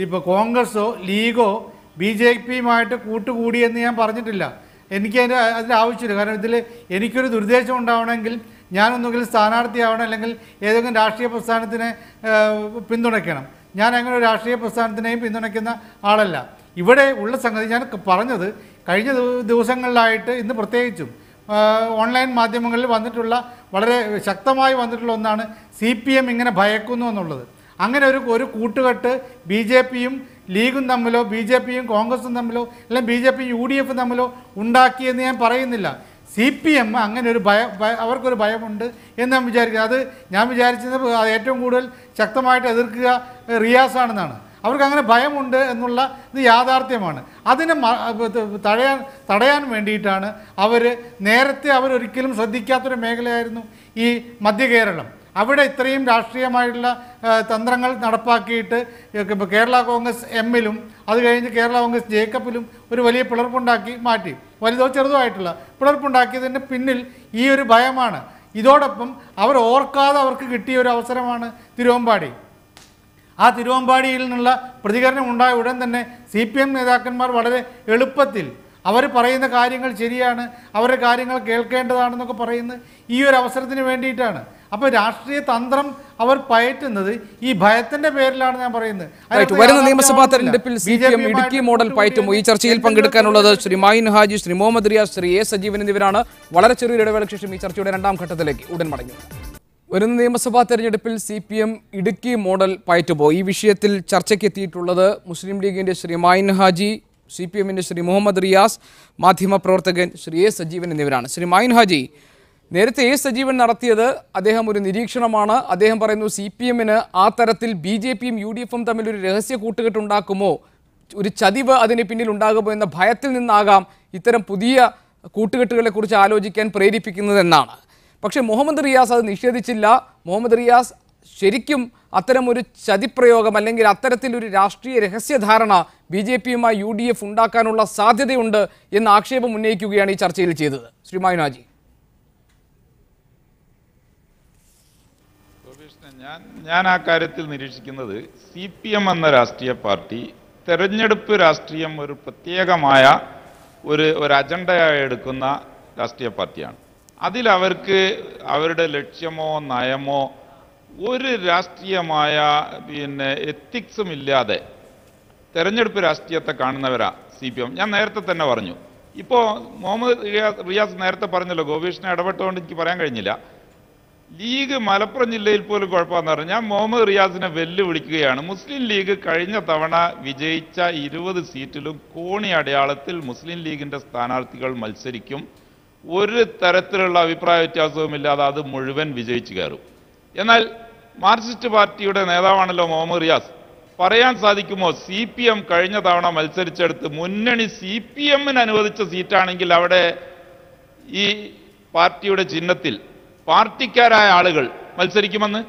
ഇപ്പോൾ കോൺഗ്രസ്സോ ലീഗോ BJPയുമായിട്ട് കൂട്ടുകൂടിയെന്ന് ഞാൻ പറഞ്ഞിട്ടില്ല. എനിക്ക് അതിൻ്റെ ആവശ്യമില്ല. കാരണം ഇതിൽ എനിക്കൊരു ദുരുദ്ദേശം ഉണ്ടാവണമെങ്കിൽ ഞാനൊന്നുകിൽ സ്ഥാനാർത്ഥിയാവണം, അല്ലെങ്കിൽ ഏതെങ്കിലും രാഷ്ട്രീയ പ്രസ്ഥാനത്തിനെ പിന്തുണയ്ക്കണം. ഞാൻ അങ്ങനെ ഒരു രാഷ്ട്രീയ പ്രസ്ഥാനത്തിനെയും പിന്തുണയ്ക്കുന്ന ആളല്ല. ഇവിടെ ഉള്ള സംഗതി ഞാൻ പറഞ്ഞത്, കഴിഞ്ഞ ദിവസങ്ങളിലായിട്ട് ഇന്ന് പ്രത്യേകിച്ചും ഓൺലൈൻ മാധ്യമങ്ങളിൽ വന്നിട്ടുള്ള വളരെ ശക്തമായി വന്നിട്ടുള്ള ഒന്നാണ് CPM ഇങ്ങനെ ഭയക്കുന്നു എന്നുള്ളത്. അങ്ങനെ ഒരു കൂട്ടുകെട്ട് BJPയും ലീഗും തമ്മിലോ BJPയും കോൺഗ്രസും തമ്മിലോ അല്ലെങ്കിൽ BJPയും UDFും തമ്മിലോ ഉണ്ടാക്കിയെന്ന് ഞാൻ പറയുന്നില്ല. CPM അങ്ങനെ ഒരു അവർക്കൊരു ഭയമുണ്ട് എന്ന് ഞാൻ വിചാരിക്കുന്നത്. അത് ഞാൻ വിചാരിച്ചത് ഏറ്റവും കൂടുതൽ ശക്തമായിട്ട് എതിർക്കുക റിയാസാണെന്നാണ്. അവർക്ക് അങ്ങനെ ഭയമുണ്ട് എന്നുള്ള ഇത് യാഥാർത്ഥ്യമാണ്. അതിനെ തടയാൻ വേണ്ടിയിട്ടാണ് നേരത്തെ അവരൊരിക്കലും ശ്രദ്ധിക്കാത്തൊരു മേഖലയായിരുന്നു ഈ മധ്യ കേരളം. അവിടെ ഇത്രയും രാഷ്ട്രീയമായിട്ടുള്ള തന്ത്രങ്ങൾ നടപ്പാക്കിയിട്ട് കേരള കോൺഗ്രസ് എമ്മിലും അത് കഴിഞ്ഞ് കേരള കോൺഗ്രസ് ജേക്കബിലും ഒരു വലിയ പിളർപ്പുണ്ടാക്കി മാറ്റി. വലുതോ ചെറുതോ ആയിട്ടുള്ള പിളർപ്പുണ്ടാക്കിയതിന് പിന്നിൽ ഈ ഒരു ഭയമാണ്. ഇതോടൊപ്പം അവർ ഓർക്കാതെ അവർക്ക് കിട്ടിയ ഒരു അവസരമാണ് തിരുവമ്പാടി. ആ തിരുവമ്പാടിയിൽ നിന്നുള്ള പ്രതികരണം ഉണ്ടായ ഉടൻ തന്നെ CPM നേതാക്കന്മാർ വളരെ എളുപ്പത്തിൽ അവർ പറയുന്ന കാര്യങ്ങൾ ശരിയാണ്, അവരുടെ കാര്യങ്ങൾ കേൾക്കേണ്ടതാണെന്നൊക്കെ പറയുന്നത് ഈ ഒരു അവസരത്തിന് വേണ്ടിയിട്ടാണ്. അപ്പോൾ രാഷ്ട്രീയ തന്ത്രം അവർ പയറ്റുന്നത് ഈ ഭയത്തിന്റെ പേരിലാണ് ഞാൻ പറയുന്നത്. വരുന്ന നിയമസഭാ തെരഞ്ഞെടുപ്പിൽ CPM ഇടുക്കി മോഡൽ പയറ്റുമോ? ഈ ചർച്ചയിൽ പങ്കെടുക്കാനുള്ളത് ശ്രീ മൈൻ ഹാജി, ശ്രീ മുഹമ്മദ് റിയാസ്, ശ്രീ A. സജീവൻ എന്നിവരാണ്. വളരെ ചെറിയൊരു ഇടവേളയ്ക്ക് ശേഷം ഈ ചർച്ചയുടെ രണ്ടാം ഘട്ടത്തിലേക്ക് ഉടൻ മടങ്ങി. വരുന്ന നിയമസഭാ തെരഞ്ഞെടുപ്പിൽ CPM ഇടുക്കി മോഡൽ പയറ്റുമോ? ഈ വിഷയത്തിൽ ചർച്ചയ്ക്ക് എത്തിയിട്ടുള്ളത് മുസ്ലിം ലീഗിന്റെ ശ്രീ മൈൻ ഹാജി, CPMന്റെ ശ്രീ മുഹമ്മദ് റിയാസ്, മാധ്യമപ്രവർത്തകൻ ശ്രീ A. സജീവൻ എന്നിവരാണ്. ശ്രീ മൈൻ ഹാജി, നേരത്തെ A. സജീവൻ നടത്തിയത് അദ്ദേഹം ഒരു നിരീക്ഷണമാണ്. അദ്ദേഹം പറയുന്നു CPMന് ആ തരത്തിൽ BJPയും UDFും തമ്മിൽ ഒരു രഹസ്യ കൂട്ടുകെട്ടുണ്ടാക്കുമോ, ഒരു ചതിവ് അതിന് പിന്നിൽ ഉണ്ടാകുമോ എന്ന ഭയത്തിൽ നിന്നാകാം ഇത്തരം പുതിയ കൂട്ടുകെട്ടുകളെ കുറിച്ച് ആലോചിക്കാൻ പ്രേരിപ്പിക്കുന്നതെന്നാണ്. പക്ഷേ മുഹമ്മദ് റിയാസ് അത് നിഷേധിച്ചില്ല. മുഹമ്മദ് റിയാസ് ശരിക്കും അത്തരമൊരു ചതിപ്രയോഗം അല്ലെങ്കിൽ അത്തരത്തിലൊരു രാഷ്ട്രീയ രഹസ്യധാരണ BJPയുമായി UDF ഉണ്ടാക്കാനുള്ള സാധ്യതയുണ്ട് എന്ന ആക്ഷേപം ഉന്നയിക്കുകയാണ് ഈ ചർച്ചയിൽ ചെയ്തത്. ശ്രീ മൈൻ ഹാജി. ഞാൻ ആ കാര്യത്തിൽ നിരീക്ഷിക്കുന്നത് CPM എന്ന രാഷ്ട്രീയ പാർട്ടി തെരഞ്ഞെടുപ്പ് രാഷ്ട്രീയം ഒരു പ്രത്യേകമായ ഒരു അജണ്ടയായി എടുക്കുന്ന രാഷ്ട്രീയ പാർട്ടിയാണ്. അതിലവർക്ക് അവരുടെ ലക്ഷ്യമോ നയമോ ഒരു രാഷ്ട്രീയമായ എത്തിക്സും ഇല്ലാതെ തെരഞ്ഞെടുപ്പ് രാഷ്ട്രീയത്തെ കാണുന്നവരാ CPM. ഞാൻ നേരത്തെ തന്നെ പറഞ്ഞു. ഇപ്പോൾ മുഹമ്മദ് റിയാസ് നേരത്തെ പറഞ്ഞല്ലോ, ഗോപീഷ്ണൻ ഇടപെട്ടുകൊണ്ട് എനിക്ക് പറയാൻ കഴിഞ്ഞില്ല. ലീഗ് മലപ്പുറം ജില്ലയിൽ പോലും കുഴപ്പമെന്ന് പറഞ്ഞു. ഞാൻ മുഹമ്മദ് റിയാസിനെ വെല്ലുവിളിക്കുകയാണ്. മുസ്ലിം ലീഗ് കഴിഞ്ഞ തവണ വിജയിച്ച 20 സീറ്റിലും കോണി അടയാളത്തിൽ മുസ്ലിം ലീഗിന്റെ സ്ഥാനാർത്ഥികൾ മത്സരിക്കും. ഒരു തരത്തിലുള്ള അഭിപ്രായ വ്യത്യാസവുമില്ലാതെ അത് മുഴുവൻ വിജയിച്ചു കയറും. എന്നാൽ മാർക്സിസ്റ്റ് പാർട്ടിയുടെ നേതാവാണല്ലോ മുഹമ്മദ് റിയാസ്. പറയാൻ സാധിക്കുമോ CPM കഴിഞ്ഞ തവണ മത്സരിച്ചെടുത്ത് മുന്നണി CPMന് അനുവദിച്ച സീറ്റാണെങ്കിൽ അവിടെ ഈ പാർട്ടിയുടെ ചിഹ്നത്തിൽ പാർട്ടിക്കാരായ ആളുകൾ മത്സരിക്കുമെന്ന്?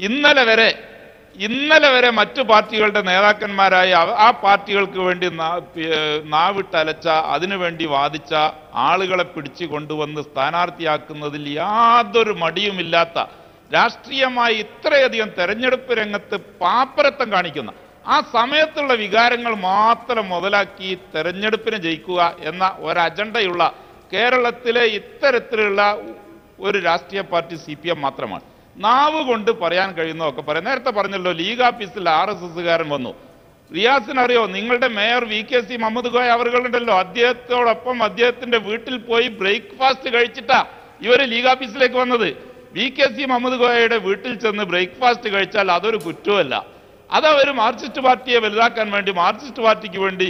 ഇന്നലെ വരെ മറ്റു പാർട്ടികളുടെ നേതാക്കന്മാരായ ആ പാർട്ടികൾക്ക് വേണ്ടി നാവിട്ടലച്ച, അതിനുവേണ്ടി വാദിച്ച ആളുകളെ പിടിച്ചു കൊണ്ടുവന്ന് സ്ഥാനാർത്ഥിയാക്കുന്നതിൽ യാതൊരു മടിയുമില്ലാത്ത, രാഷ്ട്രീയമായി ഇത്രയധികം തെരഞ്ഞെടുപ്പ് രംഗത്ത് പാപ്പരത്തം കാണിക്കുന്ന, ആ സമയത്തുള്ള വികാരങ്ങൾ മാത്രം മുതലാക്കി തെരഞ്ഞെടുപ്പിനെ ജയിക്കുക എന്ന ഒരു അജണ്ടയുള്ള കേരളത്തിലെ ഇത്തരത്തിലുള്ള ഒരു രാഷ്ട്രീയ പാർട്ടി CPM മാത്രമാണ്. നാവ് കൊണ്ട് പറയാൻ കഴിയുന്നതൊക്കെ പറയാം. നേരത്തെ പറഞ്ഞല്ലോ, ലീഗ് ഓഫീസിൽ RSSകാരൻ വന്നു. റിയാസിനറിയോ, നിങ്ങളുടെ മേയർ VKC മുഹമ്മദ് കോയ അവர்களுണ്ടല്ലോ, അദ്ദേഹത്തോടൊപ്പം അദ്ദേഹത്തിന്റെ വീട്ടിൽ പോയി ബ്രേക്ക്ഫാസ്റ്റ് കഴിച്ചിട്ടാ ഇവര് ലീഗ് ഓഫീസിലേക്ക് വന്നത്. VKC മുഹമ്മദ് കോയയുടെ വീട്ടിൽ ചെന്ന് ബ്രേക്ക്ഫാസ്റ്റ് കഴിച്ചാൽ അതൊരു കുറ്റമല്ല. അതവർ മാർക്സിസ്റ്റ് പാർട്ടിയെ വലുതാക്കാൻ വേണ്ടി, മാർക്സിസ്റ്റ് പാർട്ടിക്ക് വേണ്ടി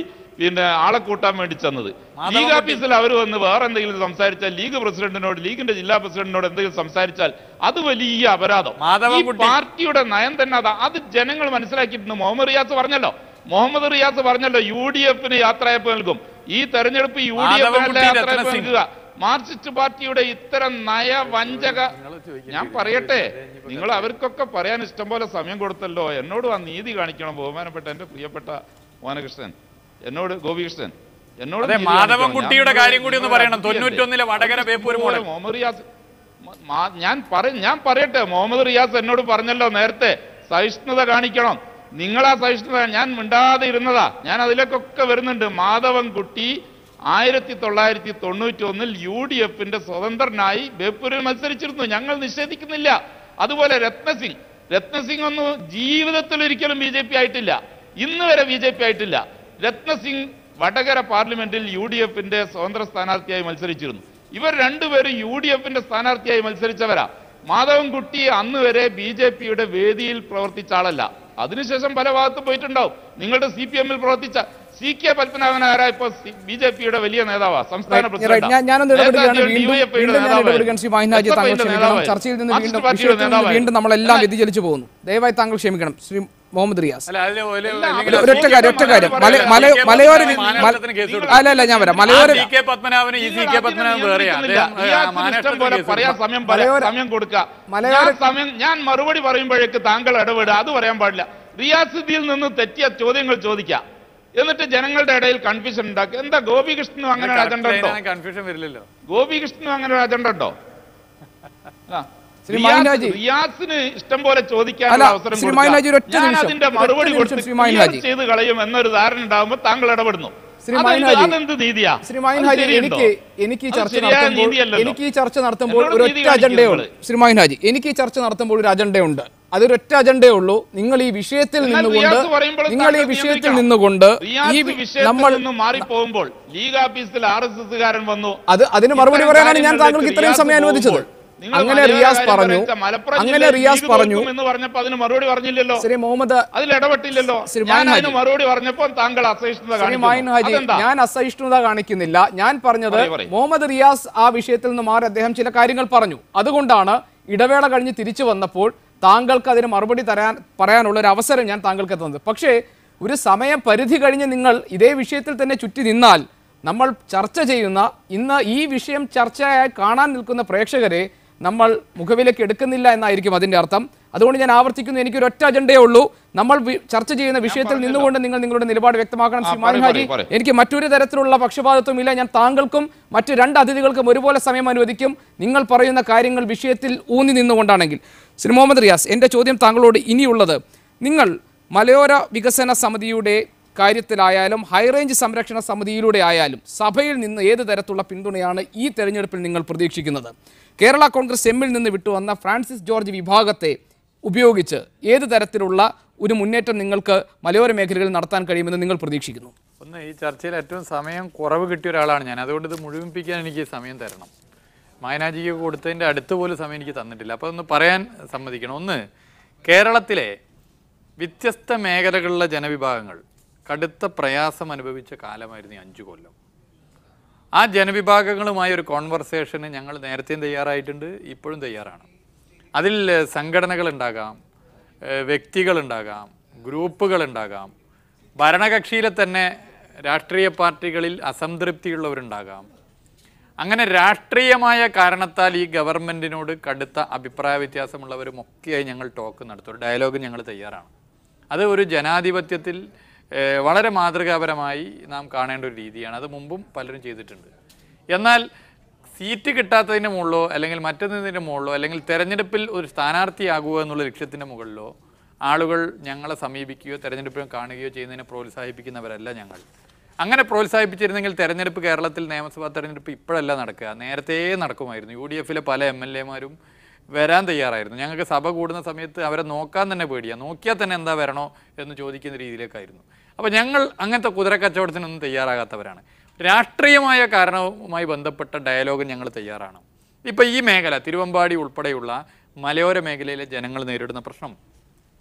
ആളെ കൂട്ടാൻ വേണ്ടി ചെന്നത്. ലീഗ് ഓഫീസിൽ അവർ വന്ന് വേറെ എന്തെങ്കിലും സംസാരിച്ചാൽ, ലീഗ് പ്രസിഡന്റിനോട്, ലീഗിന്റെ ജില്ലാ പ്രസിഡന്റിനോട് എന്തെങ്കിലും സംസാരിച്ചാൽ അത് വലിയ അപരാധം. ഈ പാർട്ടിയുടെ നയം തന്നെ അത് ജനങ്ങൾ മനസ്സിലാക്കിയിട്ടുണ്ട്. മുഹമ്മദ് റിയാസ് പറഞ്ഞല്ലോ UDFന് യാത്രയപ്പ് നൽകും. ഈ തെരഞ്ഞെടുപ്പ് UDFന് യാത്രയപ്പ് നൽകുക. മാർക്സിസ്റ്റ് പാർട്ടിയുടെ ഇത്തരം നയവഞ്ചക, ഞാൻ പറയട്ടെ, നിങ്ങൾ അവർക്കൊക്കെ പറയാൻ ഇഷ്ടം പോലെ സമയം കൊടുത്തല്ലോ. എന്നോട് ആ നീതി കാണിക്കണം ബഹുമാനപ്പെട്ട എന്റെ പ്രിയപ്പെട്ട മോഹനകൃഷ്ണൻ, ഗോപികൃഷ്ണൻ, എന്നോട് മാധവൻകുട്ടിയുടെ കാര്യം കൂടി ഒന്ന് പറയണം. 91 വടകര ബേപ്പൂർ മോഡൽ. മുഹമ്മദ് റിയാസ്, ഞാൻ പറയട്ടെ, മുഹമ്മദ് റിയാസ് എന്നോട് പറഞ്ഞല്ലോ നേരത്തെ, സഹിഷ്ണുത കാണിക്കണം. നിങ്ങളാ സഹിഷ്ണുത, ഞാൻ മിണ്ടാതെ ഇരുന്നതാ. ഞാൻ അതിലേക്കൊക്കെ വരുന്നുണ്ട്. മാധവൻകുട്ടി 1991 UDFന്റെ സ്വതന്ത്രനായി ബേപ്പൂരിൽ മത്സരിച്ചിരുന്നു. ഞങ്ങൾ നിഷേധിക്കുന്നില്ല. അതുപോലെ രത്നസിംഗ് ഒന്നും ജീവിതത്തിൽ ഒരിക്കലും BJP ആയിട്ടില്ല, ഇന്ന് വരെ BJP ആയിട്ടില്ല. രത്നസിംഗ് വടകര പാർലമെന്റിൽ UDFന്റെ സ്വതന്ത്ര സ്ഥാനാർത്ഥിയായി മത്സരിച്ചിരുന്നു. ഇവർ രണ്ടുപേരും UDFന്റെ സ്ഥാനാർത്ഥിയായി മത്സരിച്ചവരാ. മാധവൻകുട്ടി അന്ന് വരെ BJPയുടെ വേദിയിൽ പ്രവർത്തിച്ച ആളല്ല. അതിനുശേഷം പല ഭാഗത്ത് പോയിട്ടുണ്ടാവും. നിങ്ങളുടെ CPMൽ പ്രവർത്തിച്ച CK പത്മനാഭൻ ആരാ ഇപ്പൊ BJPയുടെ വലിയ നേതാവാ, സംസ്ഥാന പ്രസിഡന്റ്. വീണ്ടും നമ്മളെല്ലാം വ്യതിചലിച്ചു പോകുന്നു. ദയവായി താങ്കൾ ക്ഷമിക്കണം ശ്രീ മുഹമ്മദ് റിയാസ്. ഒരൊറ്റ കാര്യം, മലയോര അല്ല ഞാൻ വരാം. മലയോര സമയം കൊടുക്കുക. ഞാൻ മറുപടി പറയുമ്പോഴേക്ക് താങ്കൾ ഇടപെടുക, അത് പറയാൻ പാടില്ല. റിയാസിൽ നിന്ന് തെറ്റിയ ചോദ്യങ്ങൾ ചോദിക്കാം, എന്നിട്ട് ജനങ്ങളുടെ ഇടയിൽ കൺഫ്യൂഷൻ ഉണ്ടാക്കുക. എന്താ ഗോപികൃഷ്ണനും അങ്ങനെ ഒരു അജണ്ട ഉണ്ടോ? കൺഫ്യൂഷൻ വരില്ലല്ലോ. ഗോപികൃഷ്ണനും അങ്ങനെ ഒരു അജണ്ട ഉണ്ടോ? ശ്രീ മായിൻഹാജി. റിയാസിന് ഇഷ്ടം പോലെ അല്ല, ചോദിക്കാനുള്ള അവസരം ശ്രീ മായിൻഹാജി, കൊടുക്കുക. ഒരൊറ്റ ഞാൻ നിമിഷം, അതിന്റെ ഒരൊറ്റ മറുപടി നിമിഷം, കൊടുത്ത് ശ്രീ മായിൻഹാജി. clear ചെയ്ത് കളയും എന്നൊരു ധാരണ ഉണ്ടാകുമ്പോൾ താങ്കൾ ഇടപെടുന്നു. ശ്രീ മായിൻഹാജി, അതെന്ത് നീതിയാ? ശ്രീ മായിൻഹാജി, എനിക്ക് ഈ ചർച്ച നടത്തുമ്പോൾ ഒരു ഒറ്റ അജണ്ടയുള്ളൂ. ശ്രീ മായിൻഹാജി, എനിക്ക് ഈ ചർച്ച നടത്തുമ്പോൾ ഒരു അജണ്ടയുണ്ട്. അതൊരൊറ്റ അജണ്ടയേ ഉള്ളൂ. നിങ്ങൾ ഈ വിഷയത്തിൽ നിന്നുകൊണ്ട് നമ്മൾ മാറിപ്പോകുമ്പോൾ ലീഗ് ഓഫീസിൽ RSSകാരൻ വന്നു, അതിന് മറുപടി പറയാനാണ് ഞാൻ താങ്കൾക്ക് ഇത്രയും സമയം അനുവദിച്ചത്. അങ്ങനെ റിയാസ് പറഞ്ഞു എന്ന് പറഞ്ഞപ്പോൾ അതിന് മറുപടി പറഞ്ഞില്ലല്ലോ. ശ്രീ മുഹമ്മദ് അതിൽ ഇടപെട്ടില്ലല്ലോ. അതിന് മറുപടി പറഞ്ഞപ്പോൾ താങ്കൾ അസഹിഷ്ണുത കാണിക്കുന്നു. ഞാൻ അസഹിഷ്ണുത കാണിക്കുന്നില്ല. ഞാൻ പറഞ്ഞത് മുഹമ്മദ് റിയാസ് ആ വിഷയത്തിൽ നിന്ന് മാറി അദ്ദേഹം ചില കാര്യങ്ങൾ പറഞ്ഞു. അതുകൊണ്ടാണ് ഇടവേള കഴിഞ്ഞ് തിരിച്ചു വന്നപ്പോൾ താങ്കൾക്ക് അതിന് മറുപടി പറയാനുള്ള ഒരു അവസരം ഞാൻ താങ്കൾക്ക് തന്നത്. പക്ഷേ ഒരു സമയം പരിധി കഴിഞ്ഞ് നിങ്ങൾ ഇതേ വിഷയത്തിൽ തന്നെ ചുറ്റി നിന്നാൽ നമ്മൾ ചർച്ച ചെയ്യുന്ന ഇന്ന് ഈ വിഷയം ചർച്ചയായി കാണാൻ നിൽക്കുന്ന പ്രേക്ഷകരെ നമ്മൾ മുഖവിലേക്ക് എടുക്കുന്നില്ല എന്നായിരിക്കും അതിൻ്റെ അർത്ഥം. അതുകൊണ്ട് ഞാൻ ആവർത്തിക്കുന്നു, എനിക്കൊരു ഒറ്റ അജണ്ടയേ ഉള്ളൂ. നമ്മൾ ചർച്ച ചെയ്യുന്ന വിഷയത്തിൽ നിന്നുകൊണ്ട് നിങ്ങൾ നിങ്ങളുടെ നിലപാട് വ്യക്തമാക്കണം. ശ്രീ മായിൻഹാജി, എനിക്ക് മറ്റൊരു തരത്തിലുള്ള പക്ഷപാതത്വമില്ല. ഞാൻ താങ്കൾക്കും മറ്റ് രണ്ട് അതിഥികൾക്കും ഒരുപോലെ സമയം അനുവദിക്കും, നിങ്ങൾ പറയുന്ന കാര്യങ്ങൾ വിഷയത്തിൽ ഊന്നി നിന്നുകൊണ്ടാണെങ്കിൽ. ശ്രീ മുഹമ്മദ് റിയാസ്, എൻ്റെ ചോദ്യം താങ്കളോട് ഇനിയുള്ളത്, നിങ്ങൾ മലയോര വികസന സമിതിയുടെ കാര്യത്തിലായാലും ഹൈറേഞ്ച് സംരക്ഷണ സമിതിയിലൂടെ ആയാലും സഭയിൽ നിന്ന് ഏത് തരത്തിലുള്ള പിന്തുണയാണ് ഈ തെരഞ്ഞെടുപ്പിൽ നിങ്ങൾ പ്രതീക്ഷിക്കുന്നത്? കേരള കോൺഗ്രസ് എമ്മിൽ നിന്ന് വിട്ടുവന്ന ഫ്രാൻസിസ് ജോർജ് വിഭാഗത്തെ ഉപയോഗിച്ച് ഏത് തരത്തിലുള്ള ഒരു മുന്നേറ്റം നിങ്ങൾക്ക് മലയോര മേഖലകളിൽ നടത്താൻ കഴിയുമെന്ന് നിങ്ങൾ പ്രതീക്ഷിക്കുന്നു? ഒന്ന്, ഈ ചർച്ചയിൽ ഏറ്റവും സമയം കുറവ് കിട്ടിയ ഒരാളാണ് ഞാൻ. അതുകൊണ്ട് ഇത് മുഴുമിപ്പിക്കാൻ എനിക്ക് സമയം തരണം. മായനാജിക്ക് കൊടുത്തതിൻ്റെ അടുത്ത് പോലും സമയം എനിക്ക് തന്നിട്ടില്ല. അപ്പോൾ ഒന്ന് പറയാൻ സമ്മതിക്കണം. ഒന്ന്, കേരളത്തിലെ വ്യത്യസ്ത മേഖലകളിലെ ജനവിഭാഗങ്ങൾ കടുത്ത പ്രയാസം അനുഭവിച്ച കാലമായിരുന്നു 5 കൊല്ലം. ആ ജനവിഭാഗങ്ങളുമായ ഒരു കോൺവെർസേഷന് ഞങ്ങൾ നേരത്തെയും തയ്യാറായിട്ടുണ്ട്, ഇപ്പോഴും തയ്യാറാണ്. അതിൽ സംഘടനകളുണ്ടാകാം, വ്യക്തികളുണ്ടാകാം, ഗ്രൂപ്പുകളുണ്ടാകാം, ഭരണകക്ഷിയിലെ തന്നെ രാഷ്ട്രീയ പാർട്ടികളിൽ അസംതൃപ്തിയുള്ളവരുണ്ടാകാം. അങ്ങനെ രാഷ്ട്രീയമായ കാരണത്താൽ ഈ ഗവൺമെൻറ്റിനോട് കടുത്ത അഭിപ്രായ വ്യത്യാസമുള്ളവരും ഒക്കെയായി ഞങ്ങൾ ടോക്ക് നടത്തും, ഒരു ഡയലോഗ് ഞങ്ങൾ തയ്യാറാണ്. അത് ഒരു ജനാധിപത്യത്തിൽ വളരെ മാതൃകാപരമായി നാം കാണേണ്ട ഒരു രീതിയാണ്. അത് മുമ്പും പലരും ചെയ്തിട്ടുണ്ട്. എന്നാൽ സീറ്റ് കിട്ടാത്തതിൻ്റെ മുകളിലോ അല്ലെങ്കിൽ മറ്റൊന്നതിൻ്റെ മുകളിലോ അല്ലെങ്കിൽ തെരഞ്ഞെടുപ്പിൽ ഒരു സ്ഥാനാർത്ഥിയാകുക എന്നുള്ള ലക്ഷ്യത്തിൻ്റെ മുകളിലോ ആളുകൾ ഞങ്ങളെ സമീപിക്കുകയോ തെരഞ്ഞെടുപ്പിൽ കാണുകയോ ചെയ്യുന്നതിനെ പ്രോത്സാഹിപ്പിക്കുന്നവരല്ല ഞങ്ങൾ. അങ്ങനെ പ്രോത്സാഹിപ്പിച്ചിരുന്നെങ്കിൽ തെരഞ്ഞെടുപ്പ്, കേരളത്തിൽ നിയമസഭാ തെരഞ്ഞെടുപ്പ് ഇപ്പോഴല്ല നടക്കുക, നേരത്തെ നടക്കുമായിരുന്നു. UDF പല MLA മാരും വരാൻ തയ്യാറായിരുന്നു. ഞങ്ങൾക്ക് സഭ കൂടുന്ന സമയത്ത് അവരെ നോക്കാൻ തന്നെ പേടിയാണ്. നോക്കിയാൽ തന്നെ എന്താ വരണോ എന്ന് ചോദിക്കുന്ന രീതിയിലേക്കായിരുന്നു. അപ്പോൾ ഞങ്ങൾ അങ്ങനത്തെ കുതിരക്കച്ചവടത്തിനൊന്നും തയ്യാറാകാത്തവരാണ്. രാഷ്ട്രീയമായ കാരണവുമായി ബന്ധപ്പെട്ട ഡയലോഗ് ഞങ്ങൾ തയ്യാറാണ്. ഇപ്പോൾ ഈ മേഖല, തിരുവമ്പാടി ഉൾപ്പെടെയുള്ള മലയോര മേഖലയിലെ ജനങ്ങൾ നേരിടുന്ന പ്രശ്നം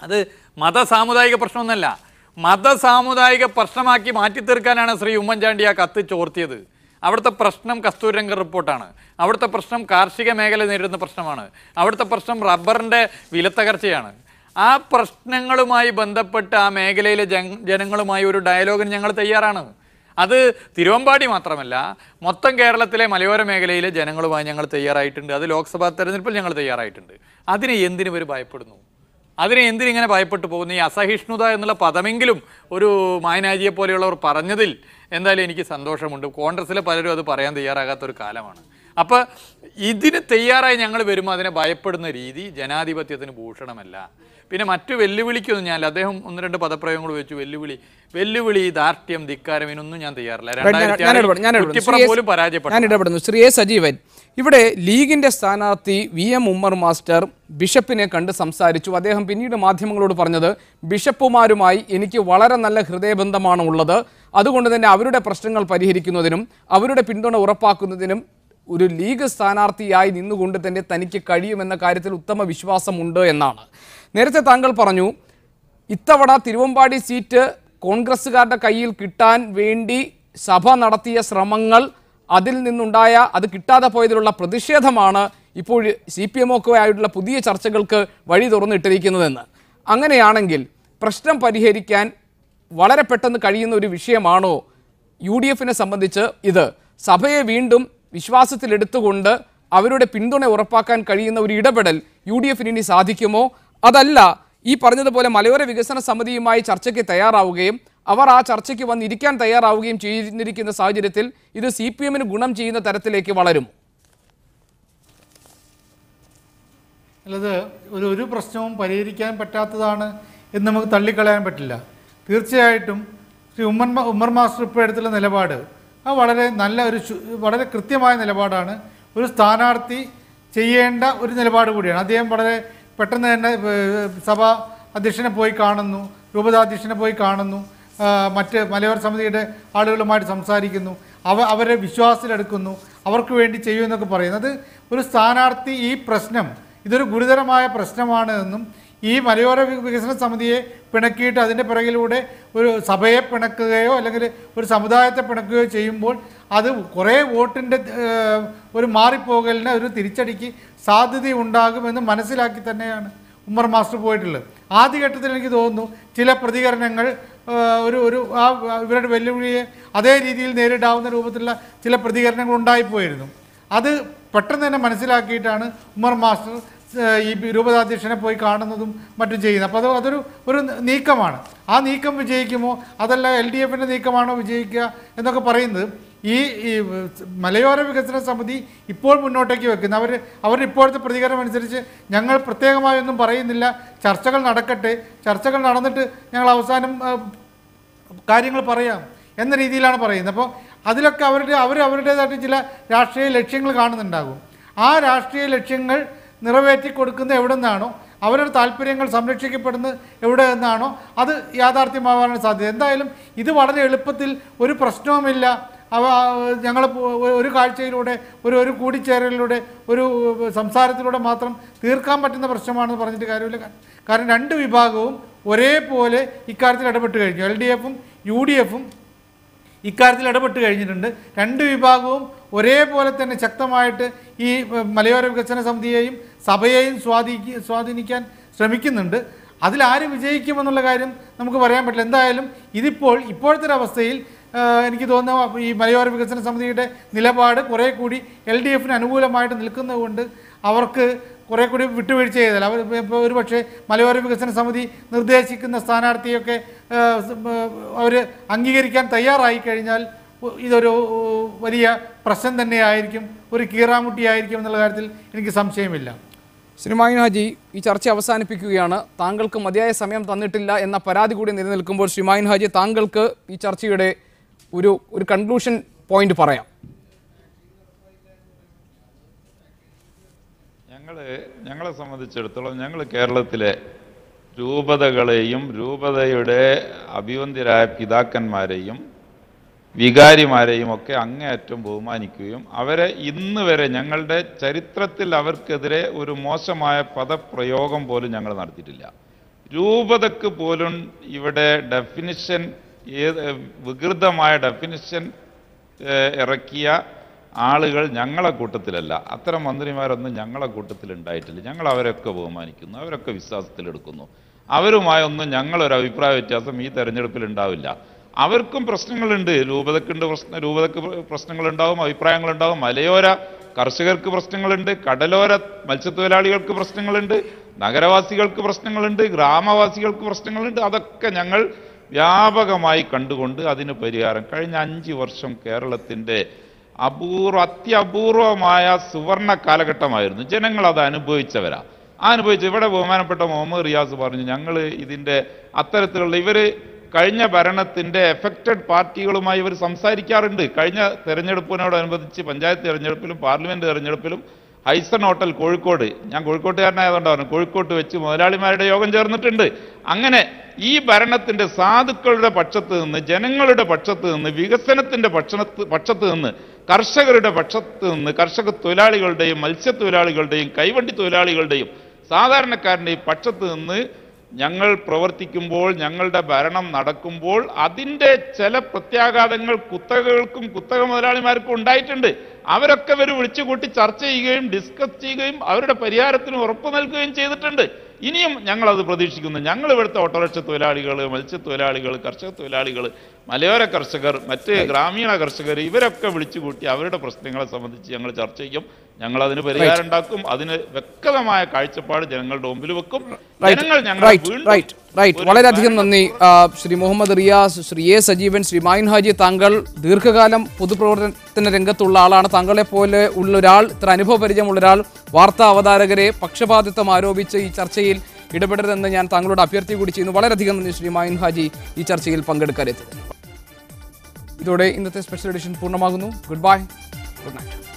അത് മതസാമുദായിക പ്രശ്നമൊന്നുമല്ല. മതസാമുദായിക പ്രശ്നമാക്കി മാറ്റി തീർക്കാനാണ് ശ്രീ ഉമ്മൻചാണ്ടി ആ കത്ത് ചോർത്തിയത്. അവിടുത്തെ പ്രശ്നം കസ്തൂരിരംഗൻ റിപ്പോർട്ടാണ്. അവിടുത്തെ പ്രശ്നം കാർഷിക മേഖല നേരിടുന്ന പ്രശ്നമാണ്. അവിടുത്തെ പ്രശ്നം റബ്ബറിൻ്റെ വിലത്തകർച്ചയാണ്. ആ പ്രശ്നങ്ങളുമായി ബന്ധപ്പെട്ട് ആ മേഖലയിലെ ജനങ്ങളുമായി ഒരു ഡയലോഗിന് ഞങ്ങൾ തയ്യാറാണ്. അത് തിരുവമ്പാടി മാത്രമല്ല, മൊത്തം കേരളത്തിലെ മലയോര മേഖലയിലെ ജനങ്ങളുമായി ഞങ്ങൾ തയ്യാറായിട്ടുണ്ട്. അത് ലോക്സഭാ തെരഞ്ഞെടുപ്പിൽ ഞങ്ങൾ തയ്യാറായിട്ടുണ്ട്. അതിനെ എന്തിനിവർ ഭയപ്പെടുന്നു? അതിനെ എന്തിനിങ്ങനെ ഭയപ്പെട്ടു പോകുന്നു? ഈ അസഹിഷ്ണുത എന്നുള്ള പദമെങ്കിലും ഒരു മായനാജിയെ പോലെയുള്ളവർ പറഞ്ഞതിൽ എന്തായാലും എനിക്ക് സന്തോഷമുണ്ട്. കോൺഗ്രസ്സിലെ പലരും അത് പറയാൻ തയ്യാറാകാത്തൊരു കാലമാണ്. അപ്പോൾ ഇതിന് തയ്യാറായി ഞങ്ങൾ വരുമ്പോൾ അതിനെ ഭയപ്പെടുന്ന രീതി ജനാധിപത്യത്തിന് ഭൂഷണമല്ല. പിന്നെ മറ്റു വെല്ലുവിളിക്കൊന്നും ഞാനില്ല. അദ്ദേഹം 1-2 പദപ്രയോഗങ്ങൾ വെച്ചു. വെല്ലുവിളി, ദാർഢ്യം, ധിക്കാരം, ഇതിനൊന്നും ഞാൻ തയ്യാറില്ല. 2006 പോലും പരാജയപ്പെട്ടു. ഞാൻ ഇടപെടുന്നു. ശ്രീ എ സജീവൻ, ഇവിടെ ലീഗിന്റെ സ്ഥാനാർത്ഥി VM ഉമ്മർ മാസ്റ്റർ ബിഷപ്പിനെ കണ്ട് സംസാരിച്ചു. അദ്ദേഹം പിന്നീട് മാധ്യമങ്ങളോട് പറഞ്ഞത്, ബിഷപ്പുമാരുമായി എനിക്ക് വളരെ നല്ല ഹൃദയബന്ധമാണ് ഉള്ളത്, അതുകൊണ്ട് തന്നെ അവരുടെ പ്രശ്നങ്ങൾ പരിഹരിക്കുന്നതിനും അവരുടെ പിന്തുണ ഉറപ്പാക്കുന്നതിനും ഒരു ലീഗ് സ്ഥാനാർത്ഥിയായി നിന്നുകൊണ്ട് തന്നെ തനിക്ക് കഴിയുമെന്ന കാര്യത്തിൽ ഉത്തമ വിശ്വാസമുണ്ട് എന്നാണ്. നേരത്തെ താങ്കൾ പറഞ്ഞു, ഇത്തവണ തിരുവമ്പാടി സീറ്റ് കോൺഗ്രസ്സുകാരുടെ കയ്യിൽ കിട്ടാൻ വേണ്ടി സഭ നടത്തിയ ശ്രമങ്ങൾ, അതിൽ നിന്നുണ്ടായ അത് കിട്ടാതെ പോയതിലുള്ള പ്രതിഷേധമാണ് ഇപ്പോൾ CPM ഒക്കെ ആയിട്ടുള്ള പുതിയ ചർച്ചകൾക്ക് വഴി തുറന്നിട്ടിരിക്കുന്നതെന്ന്. അങ്ങനെയാണെങ്കിൽ പ്രശ്നം പരിഹരിക്കാൻ വളരെ പെട്ടെന്ന് കഴിയുന്ന ഒരു വിഷയമാണോ UDFനെ സംബന്ധിച്ച് ഇത്? സഭയെ വീണ്ടും വിശ്വാസത്തിലെടുത്തുകൊണ്ട് അവരുടെ പിന്തുണ ഉറപ്പാക്കാൻ കഴിയുന്ന ഒരു ഇടപെടൽ UDFന് ഇനി സാധിക്കുമോ? അതല്ല, ഈ പറഞ്ഞതുപോലെ മലയോര വികസന സമിതിയുമായി ചർച്ചയ്ക്ക് തയ്യാറാവുകയും അവർ ആ ചർച്ചയ്ക്ക് വന്നിരിക്കാൻ തയ്യാറാവുകയും ചെയ്തിരിക്കുന്ന സാഹചര്യത്തിൽ ഇത് CPMന് ഗുണം ചെയ്യുന്ന തരത്തിലേക്ക് വളരും? അല്ലത് ഒരു പ്രശ്നവും പരിഹരിക്കാൻ പറ്റാത്തതാണ് എന്ന് നമുക്ക് തള്ളിക്കളയാൻ പറ്റില്ല. തീർച്ചയായിട്ടും ശ്രീ ഉമ്മർ മാസ്റ്റർ ഇപ്പോൾ എടുത്തുള്ള നിലപാട് അത് വളരെ നല്ല വളരെ കൃത്യമായ നിലപാടാണ്. ഒരു സ്ഥാനാർത്ഥി ചെയ്യേണ്ട ഒരു നിലപാട് കൂടിയാണ്. അദ്ദേഹം വളരെ പെട്ടെന്ന് തന്നെ സഭാ അധ്യക്ഷനെ പോയി കാണുന്നു, രൂപതാധ്യക്ഷനെ പോയി കാണുന്നു, മറ്റ് മലയോര സമിതിയുടെ ആളുകളുമായിട്ട് സംസാരിക്കുന്നു, അവരെ വിശ്വാസത്തിലെടുക്കുന്നു, അവർക്ക് വേണ്ടി ചെയ്യുമെന്നൊക്കെ പറയുന്നത് ഒരു സ്ഥാനാർത്ഥി ഈ പ്രശ്നം ഇതൊരു ഗുരുതരമായ പ്രശ്നമാണ് എന്നും ഈ മലയോര വികസന സമിതിയെ പിണക്കിയിട്ട് അതിൻ്റെ പിറകിലൂടെ ഒരു സഭയെ പിണക്കുകയോ അല്ലെങ്കിൽ ഒരു സമുദായത്തെ പിണക്കുകയോ ചെയ്യുമ്പോൾ അത് കുറേ വോട്ടിൻ്റെ ഒരു മാറിപ്പോകലിന് ഒരു തിരിച്ചടിക്ക് സാധ്യതയുണ്ടാകുമെന്ന് മനസ്സിലാക്കി തന്നെയാണ് ഉമ്മർ മാസ്റ്റർ പോയിട്ടുള്ളത്. ആദ്യഘട്ടത്തിൽ എനിക്ക് തോന്നുന്നു ചില പ്രതികരണങ്ങൾ ഇവരുടെ വെല്ലുവിളിയെ അതേ രീതിയിൽ നേരിടാവുന്ന രൂപത്തിലുള്ള ചില പ്രതികരണങ്ങൾ ഉണ്ടായിപ്പോയിരുന്നു. അത് പെട്ടെന്ന് തന്നെ മനസ്സിലാക്കിയിട്ടാണ് ഉമ്മർ മാസ്റ്റർ ഈ രൂപതാധ്യക്ഷനെ പോയി കാണുന്നതും മറ്റും ചെയ്യുന്നത്. അപ്പോൾ അതൊരു നീക്കമാണ്. ആ നീക്കം വിജയിക്കുമോ അതല്ല LDFൻ്റെ നീക്കമാണോ വിജയിക്കുക എന്നൊക്കെ പറയുന്നത് ഈ മലയോര വികസന സമിതി ഇപ്പോൾ മുന്നോട്ടേക്ക് വെക്കുന്ന അവരുടെ ഇപ്പോഴത്തെ പ്രതികരണം അനുസരിച്ച് ഞങ്ങൾ പ്രത്യേകമായൊന്നും പറയുന്നില്ല, ചർച്ചകൾ നടക്കട്ടെ, ചർച്ചകൾ നടന്നിട്ട് ഞങ്ങൾ അവസാനം കാര്യങ്ങൾ പറയാം എന്ന രീതിയിലാണ് പറയുന്നത്. അപ്പോൾ അതിലൊക്കെ അവരുടേതായിട്ട് ചില രാഷ്ട്രീയ ലക്ഷ്യങ്ങൾ കാണുന്നുണ്ടാകും. ആ രാഷ്ട്രീയ ലക്ഷ്യങ്ങൾ നിറവേറ്റി കൊടുക്കുന്ന എവിടെ നിന്നാണോ, അവരുടെ താല്പര്യങ്ങൾ സംരക്ഷിക്കപ്പെടുന്നത് എവിടെ നിന്നാണോ അത് യാഥാർത്ഥ്യമാവാനാണ് സാധ്യത. എന്തായാലും ഇത് വളരെ എളുപ്പത്തിൽ ഒരു പ്രശ്നവുമില്ല, ഞങ്ങൾ ഒരു കാഴ്ചയിലൂടെ ഒരു കൂടിച്ചേരലിലൂടെ ഒരു സംസാരത്തിലൂടെ മാത്രം തീർക്കാൻ പറ്റുന്ന പ്രശ്നമാണെന്ന് പറഞ്ഞിട്ട് കാര്യമില്ല. കാരണം രണ്ട് വിഭാഗവും ഒരേപോലെ ഇക്കാര്യത്തിൽ ഇടപെട്ട് കഴിഞ്ഞു. LDFും UDFും ഇക്കാര്യത്തിൽ ഇടപെട്ട് കഴിഞ്ഞിട്ടുണ്ട്. രണ്ട് വിഭാഗവും ഒരേപോലെ തന്നെ ശക്തമായിട്ട് ഈ മലയോര വികസന സമിതിയെയും സഭയെയും സ്വാധീനിക്കാൻ ശ്രമിക്കുന്നുണ്ട്. അതിലാര് വിജയിക്കുമെന്നുള്ള കാര്യം നമുക്ക് പറയാൻ പറ്റില്ല. എന്തായാലും ഇപ്പോഴത്തെ ഒരു അവസ്ഥയിൽ എനിക്ക് തോന്നുന്നു ഈ മലയോര വികസന സമിതിയുടെ നിലപാട് കുറേ കൂടി LDFന് അനുകൂലമായിട്ട് നിൽക്കുന്നതുകൊണ്ട് അവർക്ക് കുറേ കൂടി വിട്ടുവീഴ്ച ചെയ്താൽ ഇപ്പോൾ ഒരു പക്ഷേ മലയോര വികസന സമിതി നിർദ്ദേശിക്കുന്ന സ്ഥാനാർത്ഥിയൊക്കെ അവർ അംഗീകരിക്കാൻ തയ്യാറായി കഴിഞ്ഞാൽ ഇതൊരു വലിയ പ്രശ്നം തന്നെയായിരിക്കും, ഒരു കീറാമുട്ടിയായിരിക്കും എന്നുള്ള കാര്യത്തിൽ എനിക്ക് സംശയമില്ല. ശ്രീ മായിൻ ഹാജി, ഈ ചർച്ച അവസാനിപ്പിക്കുകയാണ്. താങ്കൾക്ക് മതിയായ സമയം തന്നിട്ടില്ല എന്ന പരാതി കൂടി നിലനിൽക്കുമ്പോൾ ശ്രീ മായിൻ ഹാജി, താങ്കൾക്ക് ഈ ചർച്ചയുടെ ഒരു കൺക്ലൂഷൻ പോയിന്റ് പറയാം. ഞങ്ങളെ സംബന്ധിച്ചിടത്തോളം ഞങ്ങൾ കേരളത്തിലെ രൂപതകളെയും രൂപതയുടെ അഭിവന്ദ്യരായ പിതാക്കന്മാരെയും വികാരിമാരെയും ഒക്കെ അങ്ങേയറ്റം ബഹുമാനിക്കുകയും അവരെ ഇന്ന് വരെ ഞങ്ങളുടെ ചരിത്രത്തിൽ അവർക്കെതിരെ ഒരു മോശമായ പദപ്രയോഗം പോലും ഞങ്ങൾ നടത്തിയിട്ടില്ല. രൂപതക്ക് പോലും ഇവിടെ ഡെഫിനിഷൻ വികൃതമായ ഡെഫിനിഷൻ ഇറക്കിയ ആളുകൾ ഞങ്ങളെ കൂട്ടത്തിലല്ല. അത്തരം മന്ത്രിമാരൊന്നും ഞങ്ങളെ കൂട്ടത്തിലുണ്ടായിട്ടില്ല. ഞങ്ങൾ അവരൊക്കെ ബഹുമാനിക്കുന്നു, അവരൊക്കെ വിശ്വാസത്തിലെടുക്കുന്നു. അവരുമായൊന്നും ഞങ്ങളൊരു അഭിപ്രായ വ്യത്യാസം ഈ തെരഞ്ഞെടുപ്പിൽ ഉണ്ടാവില്ല. അവർക്കും പ്രശ്നങ്ങളുണ്ട്, രൂപതക്ക് പ്രശ്നങ്ങളുണ്ടാവും, അഭിപ്രായങ്ങളുണ്ടാവും. മലയോര കർഷകർക്ക് പ്രശ്നങ്ങളുണ്ട്, കടലോര മത്സ്യത്തൊഴിലാളികൾക്ക് പ്രശ്നങ്ങളുണ്ട്, നഗരവാസികൾക്ക് പ്രശ്നങ്ങളുണ്ട്, ഗ്രാമവാസികൾക്ക് പ്രശ്നങ്ങളുണ്ട്. അതൊക്കെ ഞങ്ങൾ വ്യാപകമായി കണ്ടുകൊണ്ട് അതിന് പരിഹാരം കഴിഞ്ഞ 5 വർഷം കേരളത്തിൻ്റെ അത്യപൂർവമായ സുവർണ കാലഘട്ടമായിരുന്നു. ജനങ്ങൾ അത് അനുഭവിച്ചവരാ. ഇവിടെ ബഹുമാനപ്പെട്ട മുഹമ്മദ് റിയാസ് പറഞ്ഞു, ഞങ്ങൾ ഇതിൻ്റെ അത്തരത്തിലുള്ള കഴിഞ്ഞ ഭരണത്തിൻ്റെ എഫക്റ്റഡ് പാർട്ടികളുമായി ഇവർ സംസാരിക്കാറുണ്ട്. കഴിഞ്ഞ തെരഞ്ഞെടുപ്പിനോടനുബന്ധിച്ച് പഞ്ചായത്ത് തെരഞ്ഞെടുപ്പിലും പാർലമെൻറ്റ് തെരഞ്ഞെടുപ്പിലും ഹൈസൺ ഹോട്ടൽ കോഴിക്കോട്, ഞാൻ കോഴിക്കോട്ടുകാരനായതുകൊണ്ടാണ്, കോഴിക്കോട്ട് വെച്ച് മുതലാളിമാരുടെ യോഗം ചേർന്നിട്ടുണ്ട്. അങ്ങനെ ഈ ഭരണത്തിൻ്റെ സാധുക്കളുടെ പക്ഷത്ത് നിന്ന്, ജനങ്ങളുടെ പക്ഷത്ത് നിന്ന്, വികസനത്തിൻ്റെ പക്ഷത്ത് നിന്ന്, കർഷകരുടെ പക്ഷത്ത് നിന്ന്, കർഷക തൊഴിലാളികളുടെയും മത്സ്യത്തൊഴിലാളികളുടെയും കൈവണ്ടി തൊഴിലാളികളുടെയും സാധാരണക്കാരൻ്റെയും പക്ഷത്ത് നിന്ന് ഞങ്ങൾ പ്രവർത്തിക്കുമ്പോൾ, ഞങ്ങളുടെ ഭരണം നടക്കുമ്പോൾ അതിൻ്റെ ചില പ്രത്യാഘാതങ്ങൾ കുത്തകകൾക്കും കുത്തക മുതലാളിമാർക്കും ഉണ്ടായിട്ടുണ്ട്. അവരൊക്കെ വിളിച്ചുകൂട്ടി ചർച്ച ചെയ്യുകയും ഡിസ്കസ് ചെയ്യുകയും അവരുടെ പരിഹാരത്തിന് ഉറപ്പ് നൽകുകയും ചെയ്തിട്ടുണ്ട്. ഇനിയും ഞങ്ങളത് പ്രതീക്ഷിക്കുന്നു. ഞങ്ങൾ ഇവിടുത്തെ ഓട്ടോറിക്ഷ തൊഴിലാളികൾ, മത്സ്യത്തൊഴിലാളികൾ, കർഷക തൊഴിലാളികൾ, മലയോര കർഷകർ, മറ്റ് ഗ്രാമീണ കർഷകർ ഇവരൊക്കെ വിളിച്ചുകൂട്ടി അവരുടെ പ്രശ്നങ്ങളെ സംബന്ധിച്ച് ഞങ്ങൾ ചർച്ച ചെയ്യും. ഞങ്ങൾ അതിന് പരിഹാരം ഉണ്ടാക്കും. അതിന് വ്യക്തമായ കാഴ്ചപ്പാട് ജനങ്ങളുടെ മുമ്പിൽ വെക്കും. ജനങ്ങൾ ഞങ്ങൾ റൈറ്റ്, വളരെയധികം നന്ദി ശ്രീ മുഹമ്മദ് റിയാസ്, ശ്രീ എ സജീവൻ, ശ്രീ മൈൻ ഹാജി. താങ്കൾ ദീർഘകാലം പൊതുപ്രവർത്തന രംഗത്തുള്ള ആളാണ്. താങ്കളെ പോലെ ഉള്ള ഒരാൾ, ഇത്ര അനുഭവ പരിചയമുള്ള ഒരാൾ വാർത്താ അവതാരകരെ പക്ഷപാതിത്വം ആരോപിച്ച് ഈ ചർച്ചയിൽ ഇടപെടരുതെന്ന് ഞാൻ താങ്കളോട് അഭ്യർത്ഥി കൂടി ചെയ്യുന്നു. വളരെയധികം നന്ദി ശ്രീ മൈൻ ഹാജി ഈ ചർച്ചയിൽ പങ്കെടുക്കാനെത്തിയത്. ഇതോടെ ഇന്നത്തെ സ്പെഷ്യൽ എഡിഷൻ പൂർണ്ണമാകുന്നു. Good bye, good night.